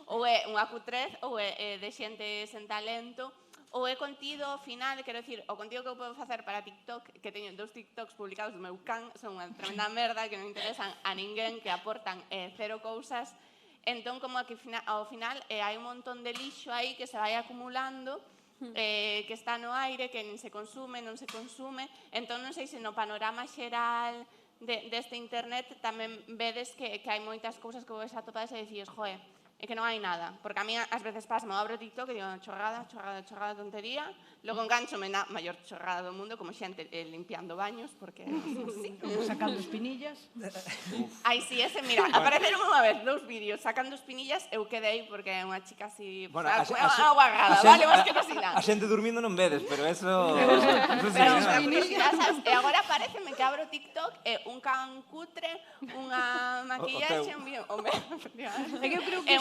ou é unha cutrez, ou é de xente sen talento, ou é contido final, quero dicir, o contido que eu podo facer para TikTok, que teño 2 TikToks publicados do meu can, son unha tremenda merda que non interesan a ninguén, que aportan cero cousas, entón como que ao final hai un montón de lixo aí que se vai acumulando, que está no aire, que nin se consume, entón non sei se no panorama xeral deste internet tamén vedes que hai moitas cousas que vos atopades e dicís, joe, é que non hai nada, porque a mí ás veces pasa, me abro TikTok e digo chorrada, tontería, logo enganchome na maior chorrada do mundo, como xente limpiando baños, porque así. Sacando espinillas. Ai, sí, ese, mira, apareceron unha vez 2 vídeos sacando espinillas, eu quedei porque é unha chica así, aguagada, vale, mas que non sei nada. A xente dormindo non vedes, pero eso... E agora pareceme que abro TikTok e un can cutre, unha maquillaxe, un vídeo... É que eu creo que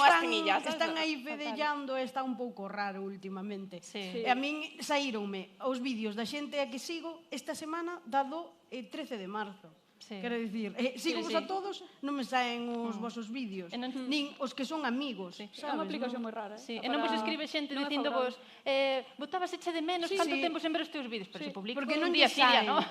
están aí fedellando e está un pouco raro últimamente. E a min saíronme os vídeos da xente a que sigo esta semana dado 13 de marzo. Quero dicir, sigo-vos a todos, non me saen os vosos vídeos, nin os que son amigos. É unha aplicación moi rara. E non vos escribe xente dicindo vos botábaseche de menos canto tempo sen ver os teus vídeos, pero se publico un día filia, non?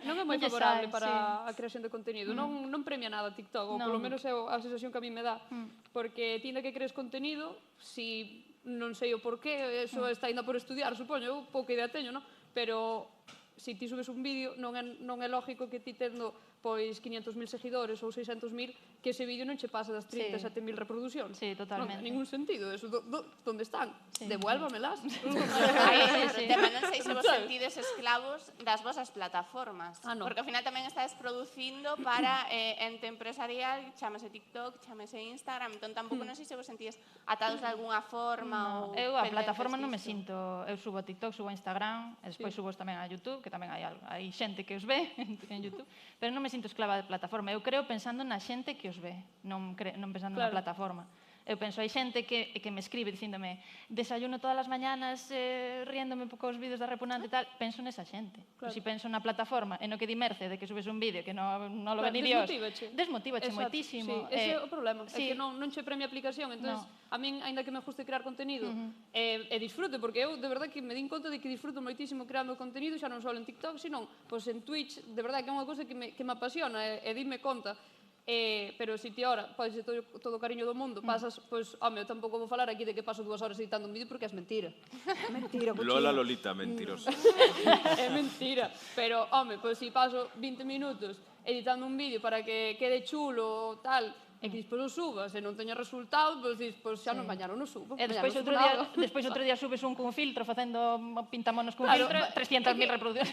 Non é moi favorable para a creación de conteúdo, non premia nada TikTok, ou polo menos é a sensación que a mí me dá, porque ti ainda que crees conteúdo, si non sei o porqué, eso está ainda por estudiar, supoño, eu pouca idea teño, non? Pero se ti subes un vídeo, non é lógico que ti tendo pois 500.000 seguidores ou 600.000, que ese vídeo non che pasa das 37.000 reproduccións. Sí, totalmente. Non ten ningún sentido, eso, onde están? Devuélvamelas. Tamén non sei se vos sentides esclavos das vosas plataformas, porque ao final tamén estades producindo para ente empresarial, chámase TikTok, chámase Instagram, entón tampouco non sei se vos sentides atados de alguna forma. Eu a plataforma non me sinto, eu subo a TikTok, subo a Instagram, e despois subo tamén a YouTube, que tamén hai xente que os ve en YouTube, pero non me sinto esclava de plataforma. Eu creo pensando na xente que os ve, non pensando na plataforma. Eu penso, hai xente que me escribe dicíndome desayuno todas as mañanas riéndome un pouco os vídeos da Repugnante e tal, penso nesa xente. Se penso na plataforma e no que di Merce de que subes un vídeo que non lo ve ni Dios, desmotívache moitísimo. Ese é o problema, é que non che premia a aplicación, entón a min, aínda que me guste crear conteúdo e disfrute, porque eu de verdade que me din conta de que disfruto moitísimo creando conteúdo, xa non só en TikTok, senón en Twitch, de verdade que é unha cousa que me apasiona e dime conta. Pero se ti ahora podes ter todo o cariño do mundo, pasas, pois, home, eu tampouco vou falar aquí de que paso 2 horas editando un vídeo porque é mentira. Mentira, cochino. Lola Lolita, mentirosa. É mentira, pero, home, pois se paso 20 minutos editando un vídeo para que quede chulo, tal, E que despois o subas e non teña resultado, pois dis, pois xa non gañaron, non subo. E despois outro día subes un cun filtro facendo pintamonos cun Claro, filtro, 300.000 reproduccións.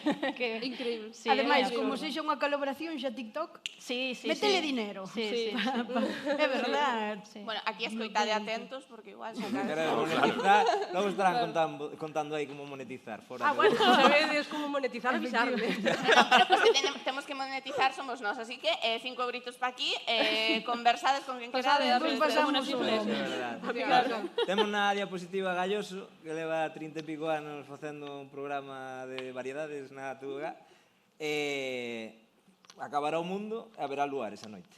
Increíble. Sí, Ademais, como sexa unha colaboración xa TikTok, métele dinero. Sí. É verdad. Bueno, aquí escoitade atentos, porque igual xa Queredes monetizar, logo estarán contando aí como monetizar. Bueno, sabedes como monetizar, avisarme. Pero porque temos que monetizar somos nós, así que 5 euritos pa aquí, conversades con quen querades. Despois pasamos o Temos na diapositiva Galloso, que leva 30 e pico anos facendo un programa de variedades na TVG. Acabará o mundo e haberá luares a noite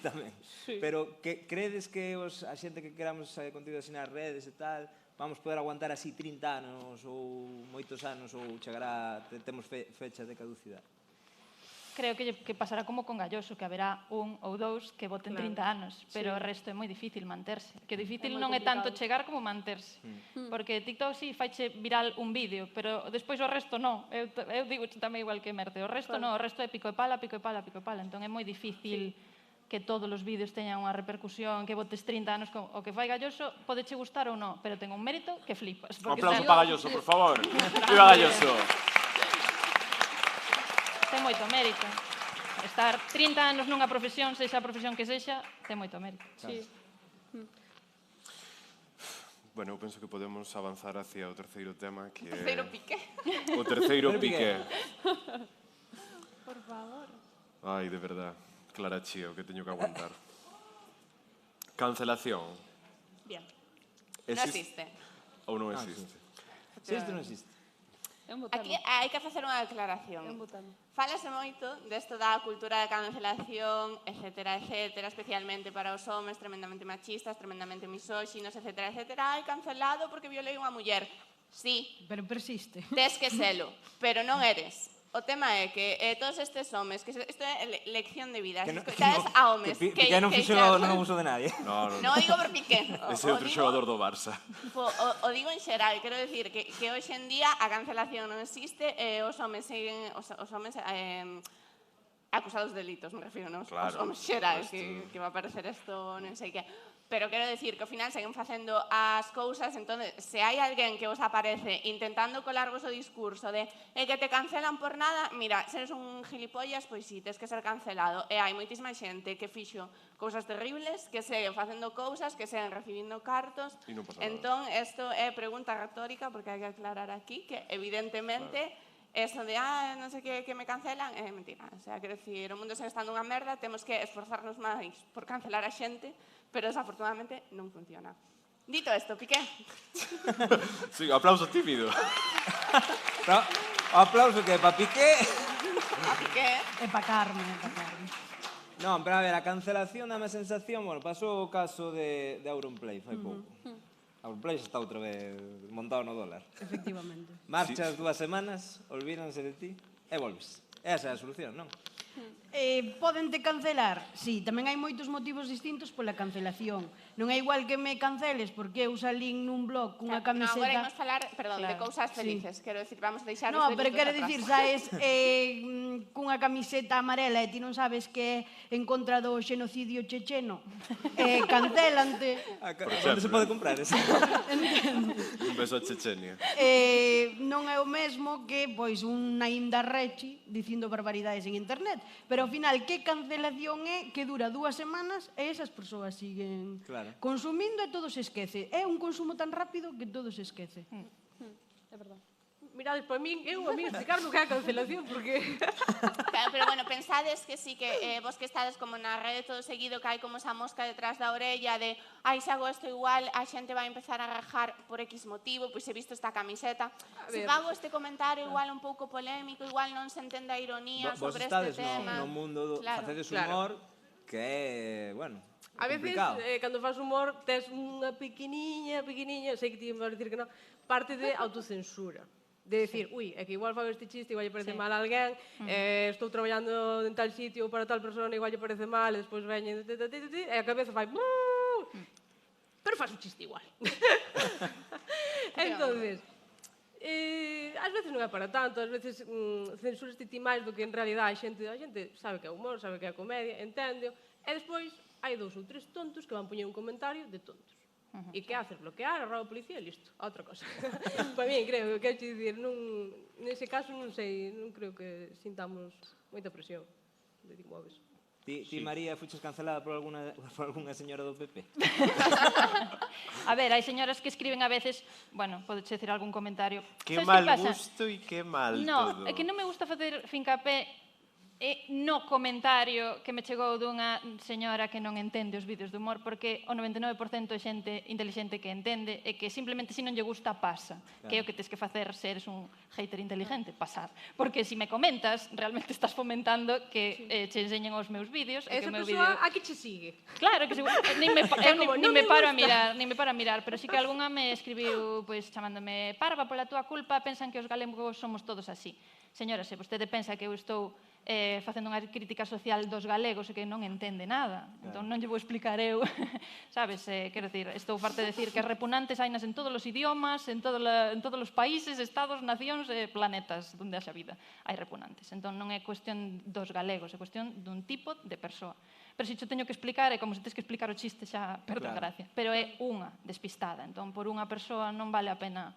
tamén. Pero credes que a xente que queramos contido así nas redes e tal, vamos poder aguantar así 30 anos ou moitos anos ou chegará, temos fecha de caducidade? Creo que pasará como con Galloso, que haberá un ou dous que voten 30 anos, pero o resto é moi difícil manterse. Que difícil non é tanto chegar como manterse. Porque TikTok sí faiche viral un vídeo, pero despois o resto non. Eu digo tamén igual que Merte, o resto non, o resto é pico e pala, pico e pala, pico e pala. Entón é moi difícil que todos os vídeos teñan unha repercusión, que votes 30 anos, o que fai Galloso podeche gustar ou non, pero ten un mérito que flipas. Un aplauso para Galloso, por favor. Viva Galloso. Ten moito mérito. Estar 30 anos nunha profesión, sexa a profesión que sexa, ten moito mérito. Sí. Bueno, eu penso que podemos avanzar hacia o terceiro tema, que é... Terceiro pique. O terceiro pique. Por favor. Ai, de verdad. Clara Chía, o que teño que aguantar. Cancelación. Bien. Non existe. Ou non existe? Existe ou non existe? Aquí hai que facer unha declaración. Fálase moito desto da cultura de cancelación, etcétera, especialmente para os homes tremendamente machistas, tremendamente misóxinos, etcétera. Hai cancelado porque violei unha muller. Sí. Pero persiste. Tes que selo, pero non eres. O tema é que todos estes homes, que isto é lección de vida, escoitades a homes que Piqué non fixo non uso de nadie. Non digo por Piqué. Ese é outro xogador do Barça. O digo en xeral, quero dicir que hoxe en día a cancelación non existe e os homes seguen acusados de delitos, me refiro, non? Os homes xerais, que va a aparecer isto, non sei que. Pero quero dicir que ao final seguen facendo as cousas, entón, se hai alguén que vos aparece intentando colarvos o discurso de que te cancelan por nada, mira, se eres un gilipollas, pois sí, tes que ser cancelado. E hai moitísima xente que fixo cousas terribles, que seguen facendo cousas, que seguen recibindo cartos. Entón, isto é pregunta retórica, porque hai que aclarar aquí que, evidentemente, eso de, non sei que me cancelan, é mentira. O sea, quero dicir, o mundo segue estando unha merda, temos que esforzarnos máis por cancelar a xente, pero desafortunadamente non funciona. Dito isto, Piqué. Sí, aplauso tímido. O aplauso que é para Piqué. A Piqué. É para Carme, Non, pero a ver, a cancelación dame a sensación, bueno, pasou o caso de Auronplay fai pouco. Auronplay está outra vez montado no dólar. Efectivamente. Marchas 2 semanas, olvídanse de ti e volves. Esa é a solución, non? Podente cancelar? Sí, tamén hai moitos motivos distintos pola cancelación. Non é igual que me canceles porque eu salín nun blog cunha camiseta... No, agora imos falar, perdón, de cousas felices. Quero dicir, vamos deixar os delitos atrás. No, pero quero dicir, saes cunha camiseta amarela e ti non sabes que é en contra do xenocidio checheno, cancelante. Onde se pode comprar ese? Un beso a Chechenia. Non é o mesmo que pois un Naim Darrechi dicindo barbaridades en internet. Pero ao final, que cancelación é que dura 2 semanas e esas persoas siguen consumindo e todo se esquece. É un consumo tan rápido que todo se esquece. É verdade. Mirades para min, a mí explicarme o que é a cancelación, porque... Claro, pero bueno, pensades que sí, que vos que estades como na rede todo seguido, que hai como esa mosca detrás da orella de se hago isto igual, a xente vai empezar a rajar por X motivo, pois he visto esta camiseta. Se fago este comentario igual un pouco polémico, igual non se entende a ironía sobre este tema. Vos estades no mundo, facedes humor que é, bueno, a veces, cando faz humor, tes unha pequeniña, sei que ti me vas a dicir que non, parte de autocensura. De decir, é que igual fago este chiste, igual lle parece mal a alguén, estou traballando en tal sitio para tal persona, igual lle parece mal, e despois veñen, e a cabeza fai... Pero faz un chiste igual. Entonces, ás veces non é para tanto, ás veces censuras ti máis do que en realidad a xente sabe que é humor, sabe que é comedia, enténdeo, e despois hai 2 ou 3 tontos que van poñer un comentario de tontos. E que haces? Bloquear, arroba a policía e listo. A outra cosa. Para mí, creo, que quero dicir, nese caso non sei, non creo que sintamos moita presión de ti moves. Ti, María, fuches cancelada por algunha señora do PP? A ver, hai señoras que escriben a veces, bueno, podes decir algún comentario. Que mal gusto e que mal todo. No, é que non me gusta facer fincapé no comentario que me chegou dunha señora que non entende os vídeos de humor, porque o 99% é xente inteligente que entende e que simplemente se non lle gusta pasa, que é o que tens que facer se eres un hater inteligente, pasar. Porque se me comentas, realmente estás fomentando que che enseñen os meus vídeos. Esa persoa aquí che sigue. Claro, que nin me paro a mirar, pero sí que algunha me escribiu chamándome parva pola túa culpa, pensan que os galegos somos todos así. Señora, se vostede pensa que eu estou facendo unha crítica social dos galegos e que non entende nada. Entón non lle vou explicar eu, sabes, quero dicir, estou parte de decir que as repugnantes hainas en todos os idiomas, en todos os países, estados, nacións e planetas onde haxa vida. Hai repugnantes. Entón non é cuestión dos galegos, é cuestión dun tipo de persoa. Pero se xo teño que explicar, é como se tens que explicar o chiste xa, perdón, gracia. Pero é unha despistada, entón por unha persoa non vale a pena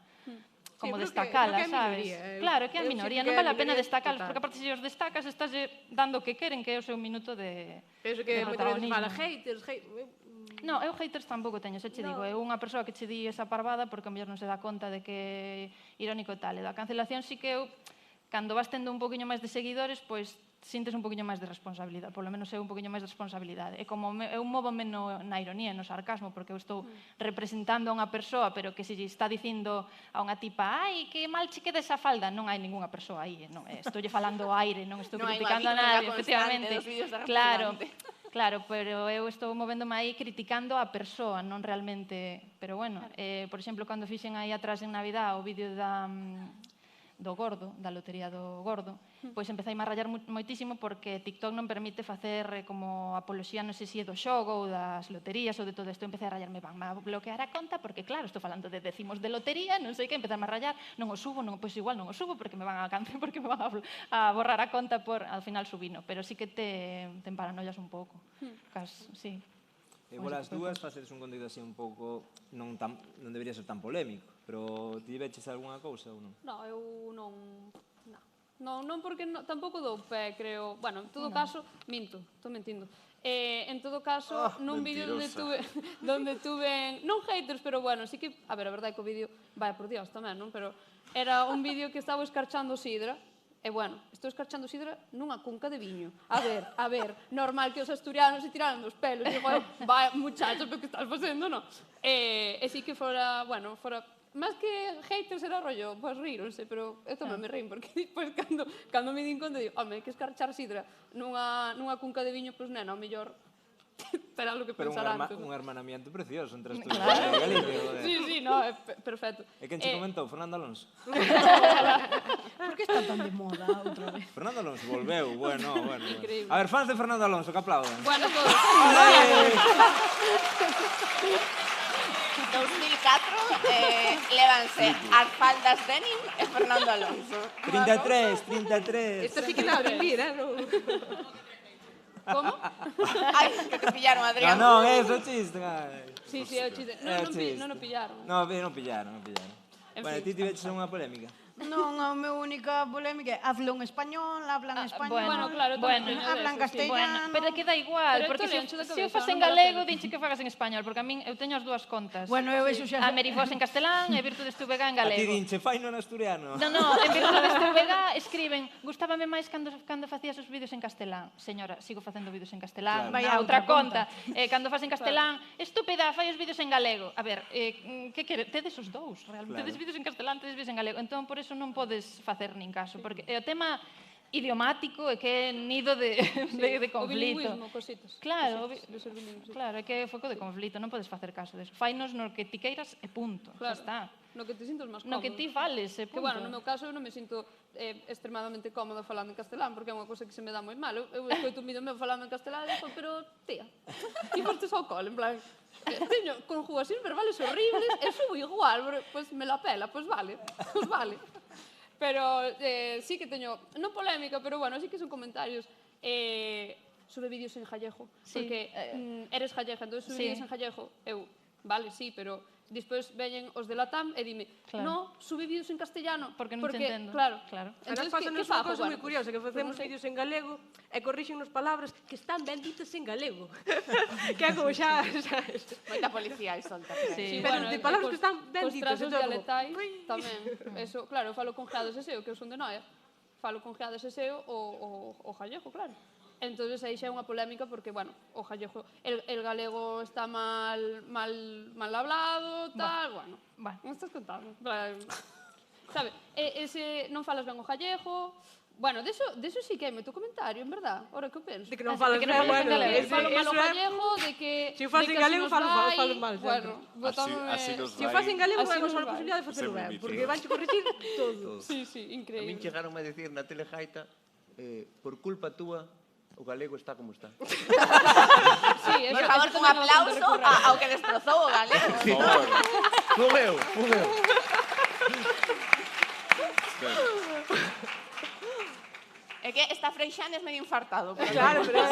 como destacala, sabes? Claro, que é a minoría, non vale a pena destacalos, porque aparte se os destacas, estás dando o que queren, que é o seu minuto de protagonismo. Penso que moitas veces fala haters, No, eu haters tampouco teño, xa che digo, é unha persoa que che di esa parvada porque a mellor non se dá conta de que irónico tal. E da cancelación sí que eu, cando vas tendo un poquinho máis de seguidores, pois sintes un poquinho máis de responsabilidade, polo menos eu un poquinho máis de responsabilidade. E como eu móvome na ironía, no sarcasmo, porque eu estou representando a unha persoa, pero que se lle está dicindo a unha tipa, ai, que mal che queda esa falda, non hai ninguna persoa aí, non, estou falando ao aire, non estou criticando a nadie, efectivamente. Claro, pero eu estou movéndome aí criticando a persoa, non realmente, pero bueno, por exemplo, cando fixen aí atrás en Navidad o vídeo do gordo, da lotería do gordo, pois empecei a rayar moitísimo porque TikTok non permite facer como apoloxía, non sei se é do xogo ou das loterías ou de todo isto. Empecé a rayarme, van a bloquear a conta porque claro, estou falando de décimos de lotería, non sei que, empezarme a rayar, non o subo, pois igual non o subo porque me van a cancelar, porque me van a borrar a conta al final subino, pero sí que te paranoias un pouco. Sí. E as dúas facedes un contido así un pouco, non debería ser tan polémico, pero ti veches algunha cousa ou non? Non, eu non... Non, porque tampouco dou pé, creo... Bueno, en todo caso, minto, estou mentindo. En todo caso, nun vídeo donde tuve... Non haters, pero bueno, sí que... A ver, a verdade é que o vídeo... Vai, por Dios, tamén, non? Pero era un vídeo que estaba escarchando sidra. E bueno, estou escarchando sidra nunha cunca de viño. A ver, normal que os asturianos se tiraran dos pelos. Digo, vai, muchacho, pero que estás facendo, non? E sí que fora, bueno, fora... Más que haters era rollo, pues ríronse, pero eu tamén me rín, porque despois cando me din conta, digo, home, que escarchar sidra nunha cunca de viño, pois nena, ao mellor será lo que pensarán. Pero un hermanamiento precioso entre Asturias e Galicia. Sí, no, é perfecto. E quen che comentou? Fernando Alonso. Por que está tan de moda outra vez? Fernando Alonso volveu, bueno. A ver, fans de Fernando Alonso, que aplaudan. Bueno, todos. 2004 lévanse as faldas denim e Fernando Alonso. 33. Isto sí que non abrir, non? Como? Ai, que te pillaron, Adrián. Non, é o chiste. Sí, é o chiste. Non o pillaron. Non pillaron. Bueno, ti veches unha polémica? Non, a miña única polémica é hablan español, hablan español, bueno, claro, hablan castellano. Pero que dá igual, porque se o fas en galego, dinche que fagas en español, porque a min eu teño as dúas contas. Bueno, eu eso xa... A Merifós en castelán e Virtudes Tubega en galego. A ti dinche, faino en asturiano. Non, en Virtudes Tubega escriben, gustábame máis cando facías os vídeos en castelán. Señora, sigo facendo vídeos en castelán, na outra conta. Cando fas en castelán, estúpida, fai os vídeos en galego. A ver, que quere? Tedes os dous, realmente. Tedes vídeos en castelán, tedes vídeos en galego. Entón, por eso non podes facer nin caso, porque o tema idiomático é que é nido de conflito. O bilingüismo, cositas. Claro, é que é foco de conflito, non podes facer caso deso. Fainos no que ti queiras e punto, xa está. No que te sintas máis cómodo. No que ti fales e punto. Que, bueno, no meu caso, eu non me sinto extremadamente cómoda falando en castelán, porque é unha cosa que se me dá moi mal. Eu escoito un vídeo meu falando en castelán e digo, pero, tía, ti fostes ao cole, en plan, teño conjugacións verbales horribles e subo igual, pois me la pela, pois vale. Pero sí que teño, non polémica, pero bueno, sí que son comentarios sube vídeos en gallego, Sí, porque eres gallega, entón sube sí. vídeos en gallego. Eu, vale, sí, pero despois veñen os de Latam e dime, Claro. no, sube vídeos en castellano. Porque non te entendo. Claro. Claro. A nos Entonces, pasa que unha fago? cousa moi Bueno, curiosa, que pues facemos non sei. vídeos en galego e corrixennos palabras que están ben ditas en galego. Que é como xa, sabes? Moita policía aí solta. Sí, Pero de palabras que están ben cos ditas, trazos entón como, dialetais tamén. Eso, claro, eu falo con geados e seo, que eu son de Noia. Falo con geados e seo o gallego, claro. Entonces aí xa é unha polémica porque, bueno, o gallego, el galego está mal hablado, tal, bueno. Non estás contando. Sabe, ese non falas ben o gallego. Bueno, deso sí que hai moito comentario, en verdad, ahora que eu penso. De que non falas ben, bueno, falo mal o eso é- gallego, de que... Se o fas en galego, falo mal, Bueno, Así nos Se o fas en galego, Así vamos nos a vai. posibilidade de facelo Sempre ben, difícil. porque vanche corrigir todo. Sí, sí, A min increíble. chegaron a decir na telejaita, por culpa túa, o galego está como está. Sí, Por favor, un aplauso ao que destrozou o galego. Fun eu. É que está Freixanes medio infartado. Claro, pero...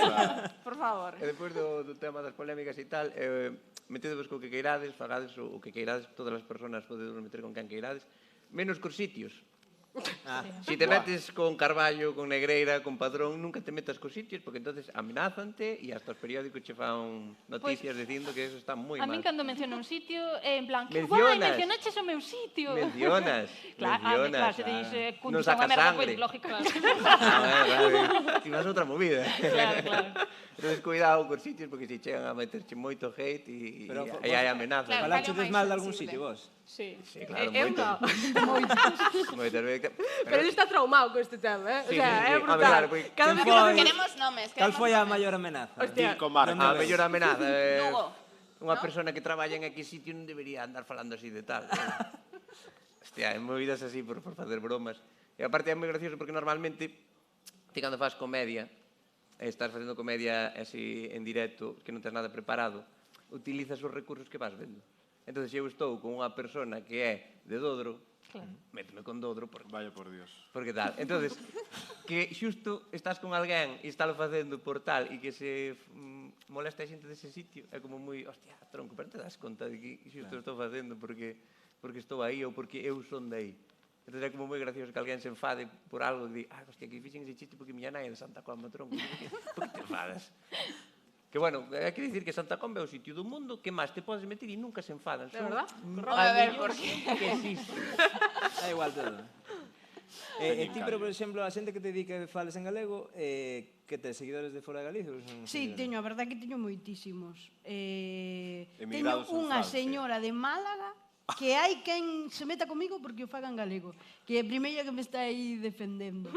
Por favor. E depois do tema das polémicas e tal, metedevos co que queirades, fagades o que queirades, todas as persoas podedes meter con quen queirades, menos cos sitios. Si te metes con Carballo, con Negreira, con Padrón, nunca te metas cos sitios, porque entonces amenázante e hasta os periódicos che fan noticias dicindo que eso está moi A min mal. cando menciono un sitio é en plan, que Mencionas. guai, mencionaches o meu sitio. Mencionas, Claro, se dis, Non cuntis a unha sacas merda, sangre. pois lógico. Vale. Ti vas outra movida. Claro. Entonces, cuidado cos sitios, porque se chegan a meterche moito hate e Pero, hai amenazas. Claro, Falachedes máis mal de algún sensible. sitio, vos? Sí. Sí, claro, Eu moito. non. Moitas veces. Pero ele está traumado con este tema, eh? Sí, O sea, sí, sí. é Home, brutal. claro, porque Cada quen vez que foi? facemos... Queremos nomes. Cal foi a maior amenaza? Hostia, Comarca. A mellor amenaza. Lugo. Unha persona que traballa en X sitio non debería andar falando así de tal. Hostia, en movidas así por facer bromas. E aparte é moi gracioso porque normalmente ti cando faz comedia e estás facendo comedia así en directo, que non tens nada preparado, utilizas os recursos que vas vendo. Entón, se eu estou con unha persona que é de Dodro, méteme con Dodro porque Vaya por Dios. porque tal. Entonces, que xusto estás con alguén e estalo facendo por tal e que se molesta a xente dese sitio, é como moi, hostia, tronco, pero te das conta de que xusto estou facendo porque estou aí ou porque eu son de aí. Entón é como moi gracioso que alguén se enfade por algo e di, hostia, que fixen ese chiste porque miña nai é de Santa Comba, tronco. Por que te enfadas? Que bueno, hai que dicir que Santa Comba é o sitio do mundo que máis te podes meter e nunca se enfadan. De verdad? A ver, por qué? Que existe. É igual todo. E ti, pero, por exemplo, a xente que te di que fales en galego, que tes seguidores de fora de Galicia? Ou son Sí, seguidores? teño, a verdade que teño moitísimos. Teño Emigrados en unha Francia. señora de Málaga que hai quen se meta comigo porque o faga en galego, que é a primeira que me está aí defendendo.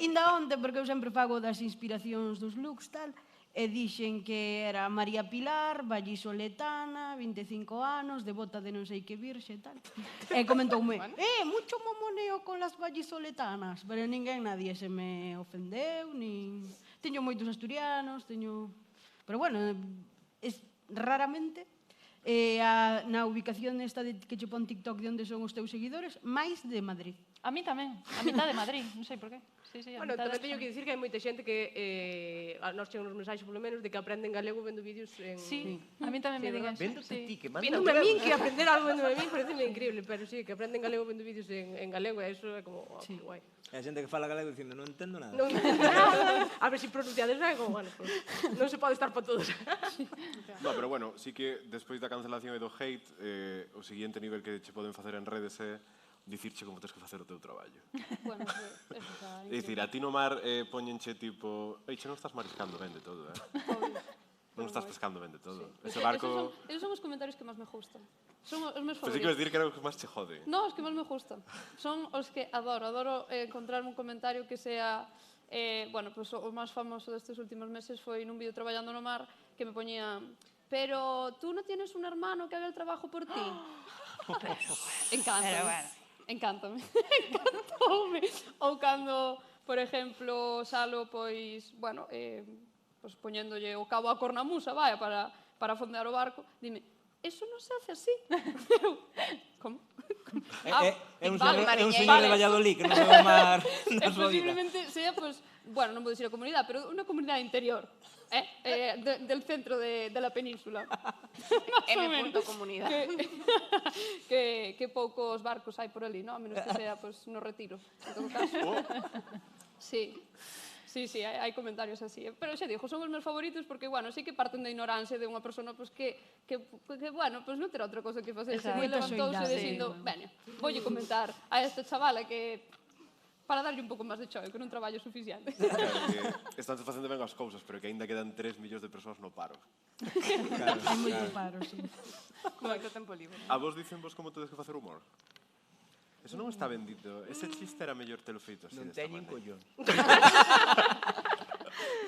Inda onte, porque eu sempre fago das inspiracións dos looks, tal, e dixen que era María Pilar, vallisoletana, 25 anos, devota de non sei que virxe, tal. E comentoume, mucho mamoneo con las vallisoletanas, pero nadie se me ofendeu, nin... Teño moitos asturianos, teño... Pero bueno, raramente, na ubicación esta que che pon TikTok de onde son os teus seguidores, máis de Madrid. A mí tamén, a mitad de Madrid, non sei por qué. Sí, a Bueno, mitad tamén de teño que dicir que hai moita xente que a nos chegan uns mensaxes polo menos de que aprenden galego vendo vídeos en... Sí, a mí tamén me digan eso. Véndote Sí. ti, que manda Víndome a min, que aprender algo véndome a min pareceme increíble, pero sí, que aprenden galego vendo vídeos en galego, e eso é como, que guai. E a xente que fala galego dicindo, non entendo nada. Non nada. A ver se pronunciades ben, como, bueno, pues, non se pode estar para todos. No, pero bueno, sí que despois da cancelación e do hate, o seguinte nivel que che poden facer en redes é dicirche como tens que facer o teu traballo. Bueno, eso está É dicir, a ti no mar poñenche tipo, ei, che non estás mariscando ben de todo, non estás pescando ben de todo. Ese barco... Esos son os comentarios que máis me gustan. Son os meus Pensei favoritos. que ibas dicir que era o que máis che jode. No, os que máis me gustan. Son os que adoro encontrarme un comentario que sea... bueno, pues o máis famoso destes últimos meses foi nun vídeo traballando no mar que me poñía pero tú no tienes un hermano que haga el trabajo por ti. Encántame. Encántame. Encantoume. Ou cando, por exemplo, Salo, pois, bueno, pues poñéndolle o cabo a cornamusa, vaya, para fondear o barco, dime, eso non se hace así. Como? É un señor de Valladolid que non ve o mar na súa vida. Posiblemente sea, pues, bueno, non vou dicir a comunidade, pero unha comunidade interior, del centro de la península. M.comunidade. Que poucos barcos hai por ali, non? A menos que sea no Retiro, en todo caso. Sí. Sí, hai comentarios así. Pero xa digo, son os meus favoritos porque, bueno, sí que parten da ignorancia de unha persona que bueno, non terá outra cosa que facer. Se levantouse dicindo, veña, voulle comentar a esta chavala que para darlle un pouco máis de choio, que non traballo suficiente. Estánse facendo ben as cousas, pero que aínda quedan 3 millóns de persoas no paro. Hai moito paro, sí. Moito tempo libre. A vos dicenvos como tedes que facer humor? Eso non está ben dito. Ese chiste era mellor telo feito así. Non teñen collón.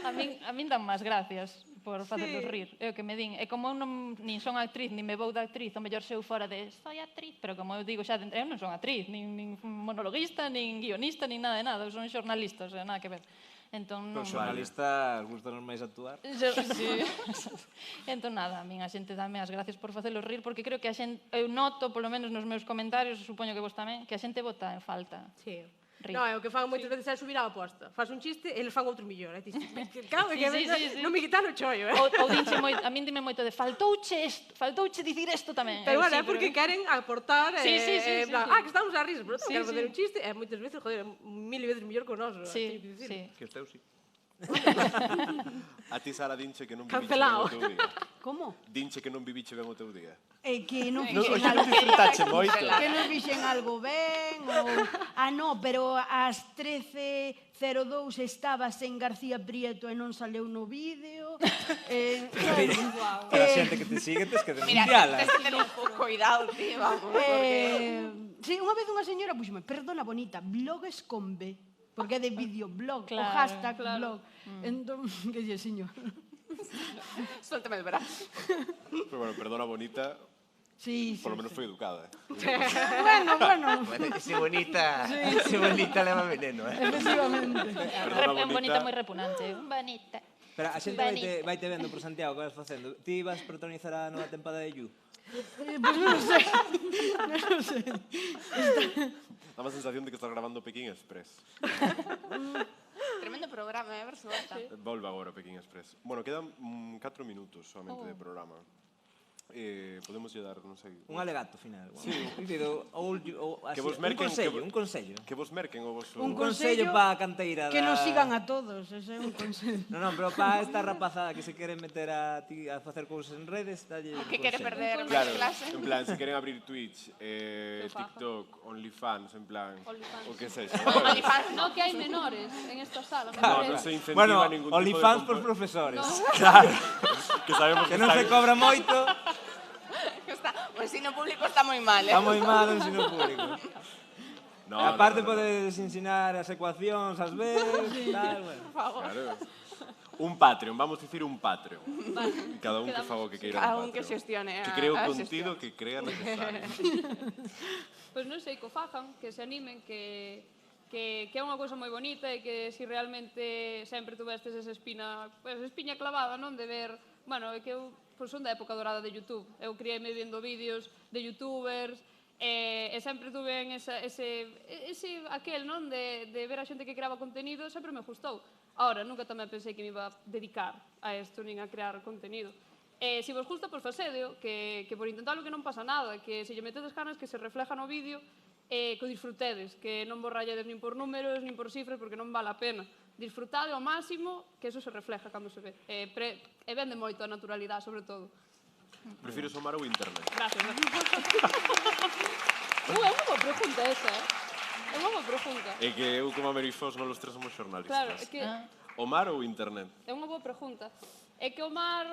A min dan máis gracias por facerlos rir. É o que me din. E como eu nin son actriz, nin me vou da actriz, o mellor seu fora de soy actriz, pero como eu digo xa, eu non son actriz, nin monologuista, nin guionista, nin nada de nada. Eu son xornalista, o sea, nada que ver. Entón, Pero xornalista, gustanos máis actuar? Sí. Entón, nada, a min a xente dame as gracias por facelos rir, porque creo que a xente, eu noto, polo menos nos meus comentarios, supoño que vos tamén, que a xente vota en falta. Sí. Rir. No, é o que fan moitas veces é subir a aposta. Fas un chiste e eles fan outro millón. Claro, Sí, non me quitan o chollo, Ou dinche moito, a min dime moito de faltouche dicir isto tamén. Pero bueno, é porque queren aportar, Sí. que estamos a risas, pero non quero facer un chiste, e moitas veces, joder, 1000 veces mellor que o noso. Sí. Que os teus, sí. A ti, Sara, dinche que non viviche ben Cancelado. o teu día. Como? Dinche que non viviche ben o teu día. Que non Hoxe fixen non disfrutache moito. Que non fixen algo ben, ou... no, pero ás 13:02 estabas en García Prieto e non saleu no vídeo. Para a xente que te sigue, tens que Mira, denunciala. tens que ter un pouco cuidado, tío, vamos. Sí, unha vez unha señora puxome, perdona bonita, blogs con B, porque é de videoblog, o Claro, hashtag blog. Entón, que lle, señor? Suéltame el brazo. Pero bueno, perdona bonita, Sí, por lo menos foi educada. Bueno. Ese bonita leva veneno, Efectivamente. É un bonita moi repugnante. Bonita. Pero a xente vaite vendo por Santiago, que vas facendo. Ti vas protagonizar a nova tempada de You? Pois non sei. Non sei. Dá a sensación de que estás grabando Pekín Express. Tremendo programa, ver se volta. Volve agora Pekín Express. Bueno, quedan 4 minutos solamente de programa. Podemos lle dar, non sei... Un alegato final. Sí. Que vos merquen... Un consello. Que vos merquen o vos... Un consello para a canteira da... Que nos sigan a todos, ese é un consello. Non, pero para esta rapazada que se quere meter a ti a facer cousas en redes, dalle un Que quere consello. perder Claro, clase. en plan, se queren abrir Twitch, TikTok, OnlyFans, en plan... O que sexa. OnlyFans, No, que hai menores en esta sala. No, non se incentiva ningún tipo de... OnlyFans por profesores. Claro. Que sabemos que non se cobra moito. O ensino público está moi mal, Está moi mal o ensino público. No, aparte podes ensinar as ecuacións ás veces, tal, bueno. Por favor. Claro. Un Patreon, vamos dicir un Patreon. Vale. Cada un que faga o que queira Cada un un que Patreon. xestione Que cree o a contido que crea necesario. Pois non sei, que o fajan, que se animen, que é unha cousa moi bonita e que si realmente sempre tuvestes esa espiña clavada, non, de ver, bueno, é que eu son da época dorada de YouTube. Eu criei-me vendo vídeos de youtubers e sempre tuve aquel, non, de ver a xente que creaba contenido, sempre me gustou. Ahora, nunca tamén pensei que me iba a dedicar a isto, nin a crear contenido. Se vos gusta, pois facedeo, que por intentarlo que non pasa nada, que se lle metedes ganas que se refleja no vídeo, que o disfrutedes, que non vos rayades nin por números, nin por cifras, porque non vale a pena. Disfrutade ao máximo, que eso se refleja cando se ve. E vende moito a naturalidade, sobre todo. Prefires o mar ou internet? Gracias. É unha boa pregunta esa, É unha boa pregunta. É que eu como a Merifós non los tres somos xornalistas. Claro, é que... O mar ou internet? É unha boa pregunta. É que o mar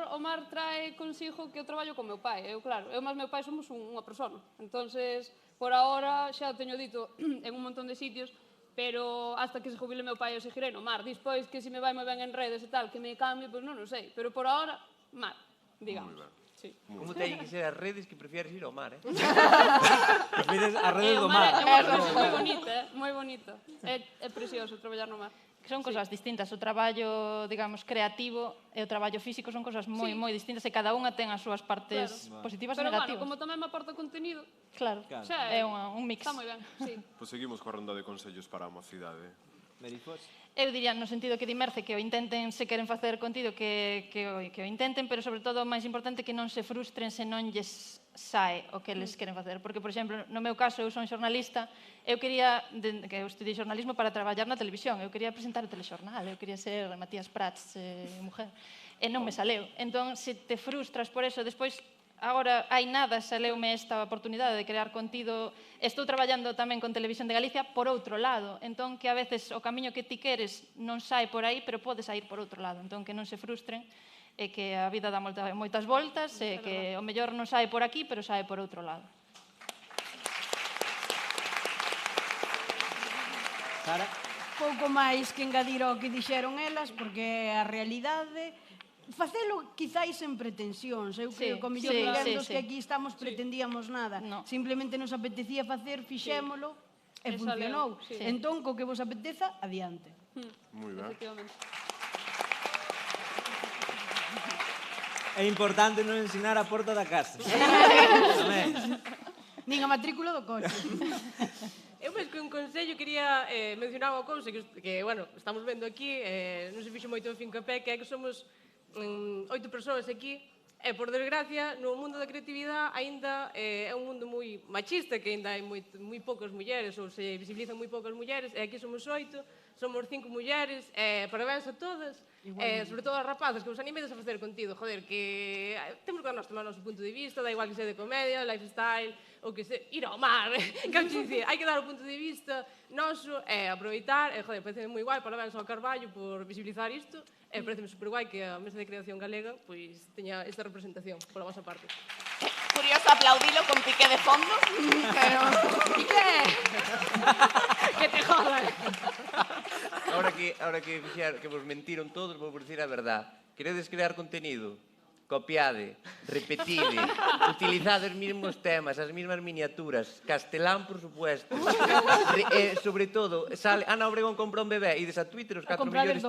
trae consigo que eu traballo con meu pai. Eu, claro, eu máis meu pai somos unha persona. Entonces, por ahora, xa o teño dito en un montón de sitios, pero hasta que se jubile meu pai eu seguirei no mar. Despois, que se me vai moi ben en redes e tal, que me cambie, pois non o sei. Pero por ahora, mar, digamos. Moi ben. Sí. Como teñen que ser as redes que prefieres ir ao mar, Prefieres as redes do mar. É unha cousa moi bonita, moi bonita. É precioso traballar no mar. Son cosas distintas. O traballo, digamos, creativo e o traballo físico son cosas moi distintas e cada unha ten as súas partes positivas e negativas. Pero, bueno, como tamén me aporta contenido... Claro, é un mix. Está moi ben, sí. Pois seguimos coa ronda de consellos para a mocidade. Merifos. Eu diría no sentido que di Merce que o intenten se queren facer contido que o intenten, pero sobre todo o máis importante que non se frustren se non lles sae o que eles queren facer. Porque, por exemplo, no meu caso, eu son xornalista, eu quería, que eu estudiei xornalismo para traballar na televisión, eu quería presentar o telexornal, eu quería ser Matías Prats, mujer, e non me saleu. Entón, se te frustras por eso, despois, agora hai nada, saleume esta oportunidade de crear contido. Estou traballando tamén con Televisión de Galicia por outro lado. Entón, que a veces o camiño que ti queres non sae por aí, pero pode sair por outro lado. Entón, que non se frustren e que a vida dá moitas voltas e que o mellor non sae por aquí, pero sae por outro lado. Sara? Pouco máis que engadir ao que dixeron elas, porque a realidade... Facelo quizáis sen pretensións. Eu creo que o mellor ninguén dos que aquí estamos pretendíamos nada. Simplemente nos apetecía facer, fixémolo e funcionou. Entón, co que vos apeteza, adiante. Moi ben. É importante non ensinar a porta da casa. Nin a matrícula do coche. Eu máis que un consello quería mencionar unha cousa que, bueno, estamos vendo aquí, non se fixo moito en Fincapé, que é que somos 8 persoas aquí, e, por desgracia, no mundo da creatividade aínda é un mundo moi machista, que aínda hai moi poucas mulleres, ou se visibilizan moi poucas mulleres, e aquí somos 8, somos 5 mulleres, parabéns a todas, sobre todo as rapazas, que vos animedes a facer contido, joder, que temos que darnos tomar o noso punto de vista, da igual que sea de comedia, lifestyle, ou que se ir ao mar, que dicir, hai que dar o punto de vista noso, aproveitar, joder, parece moi guai, parabéns ao Carballo por visibilizar isto, e parece super guai que a Mesa de Creación Galega pois teña esta representación pola vosa parte. Curioso aplaudilo con Piqué de fondo, pero... Piqué! Que te jodan! Ahora que vos mentiron todos, vou dicir a verdad. Queredes crear contenido? Copiade, repetide, utilizade os mesmos temas, as mesmas miniaturas, castelán, por supuesto. Sobre todo, Ana Obregón compra un bebé, ides a Twitter os 4 mellores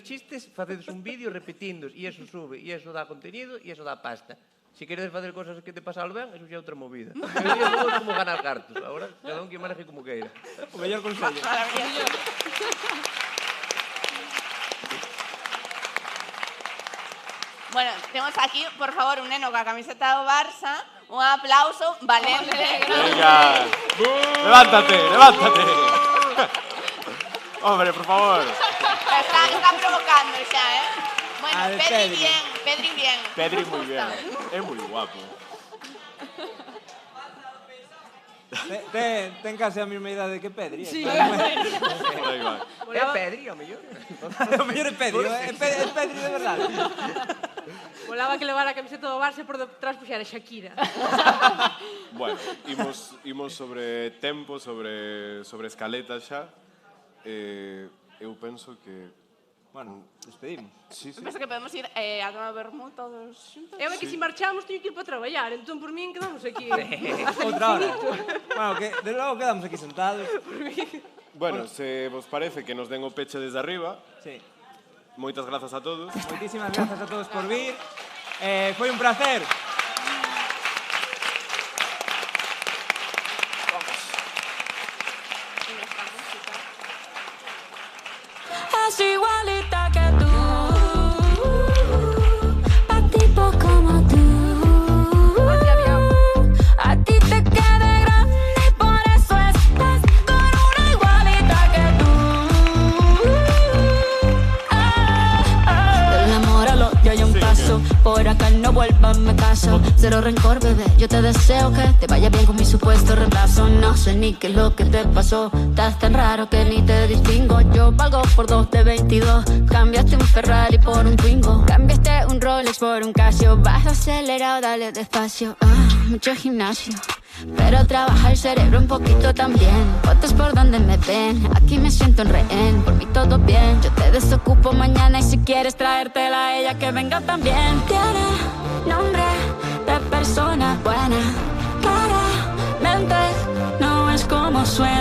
chistes, facedes un vídeo repetíndos, e eso sube, e eso dá contenido, e eso dá pasta. Se queredes facer cosas que te pasalo ben, eso xa é outra movida. Eu digo como ganar cartos, agora cada un que maneje como queira. O mellor consello. Bueno, temos aquí, por favor, un neno coa camiseta do Barça. Un aplauso valente. Venga. Levántate. Hombre, por favor. Está provocando xa, Bueno, Pedri bien. Pedri moi bien. É moi guapo. Ten case a mesma idade que Pedri. Sí. É Pedri, ao mellor. O mellor é Pedri, é Pedri de verdade. Volaba que levar a camiseta do Barça por detrás puxera Shakira. Bueno, imos sobre tempo, sobre escaleta xa. Eu penso que... Bueno, despedimos. Sí. Penso que podemos ir a tomar vermú todos xuntos. Eu é que se marchamos teño que ir para traballar, entón por min quedamos aquí. Outra hora. Bueno, que de logo quedamos aquí sentados. Bueno, se vos parece que nos den o peche desde arriba. Sí. Moitas grazas a todos. Moitísimas grazas a todos por vir. Foi un placer. Es igualita que tú, pa' tipo como tú. A ti te queda grande y por eso estás con una igualita que tú. Del amor al odio hay un paso, por acá no vuelvas, me caso. Cero rencor, bebé, yo te deseo que te vaya bien con mi supuesto reemplazo. No sé ni qué es lo que te pasó, estás tan raro que ni te distingo. Yo valgo por 2 de 22, cambiaste un Ferrari por un Twingo, cambiaste un Rolex por un Casio. Vas acelerado, dale despacio, mucho gimnasio, pero trabaja el cerebro un poquito también. Fotos por donde me ven, aquí me siento en rehén. Por mí todo bien, yo te desocupo mañana y si quieres traértela a ella que venga también. Tiene nombre de persona buena, claramente no es como suena.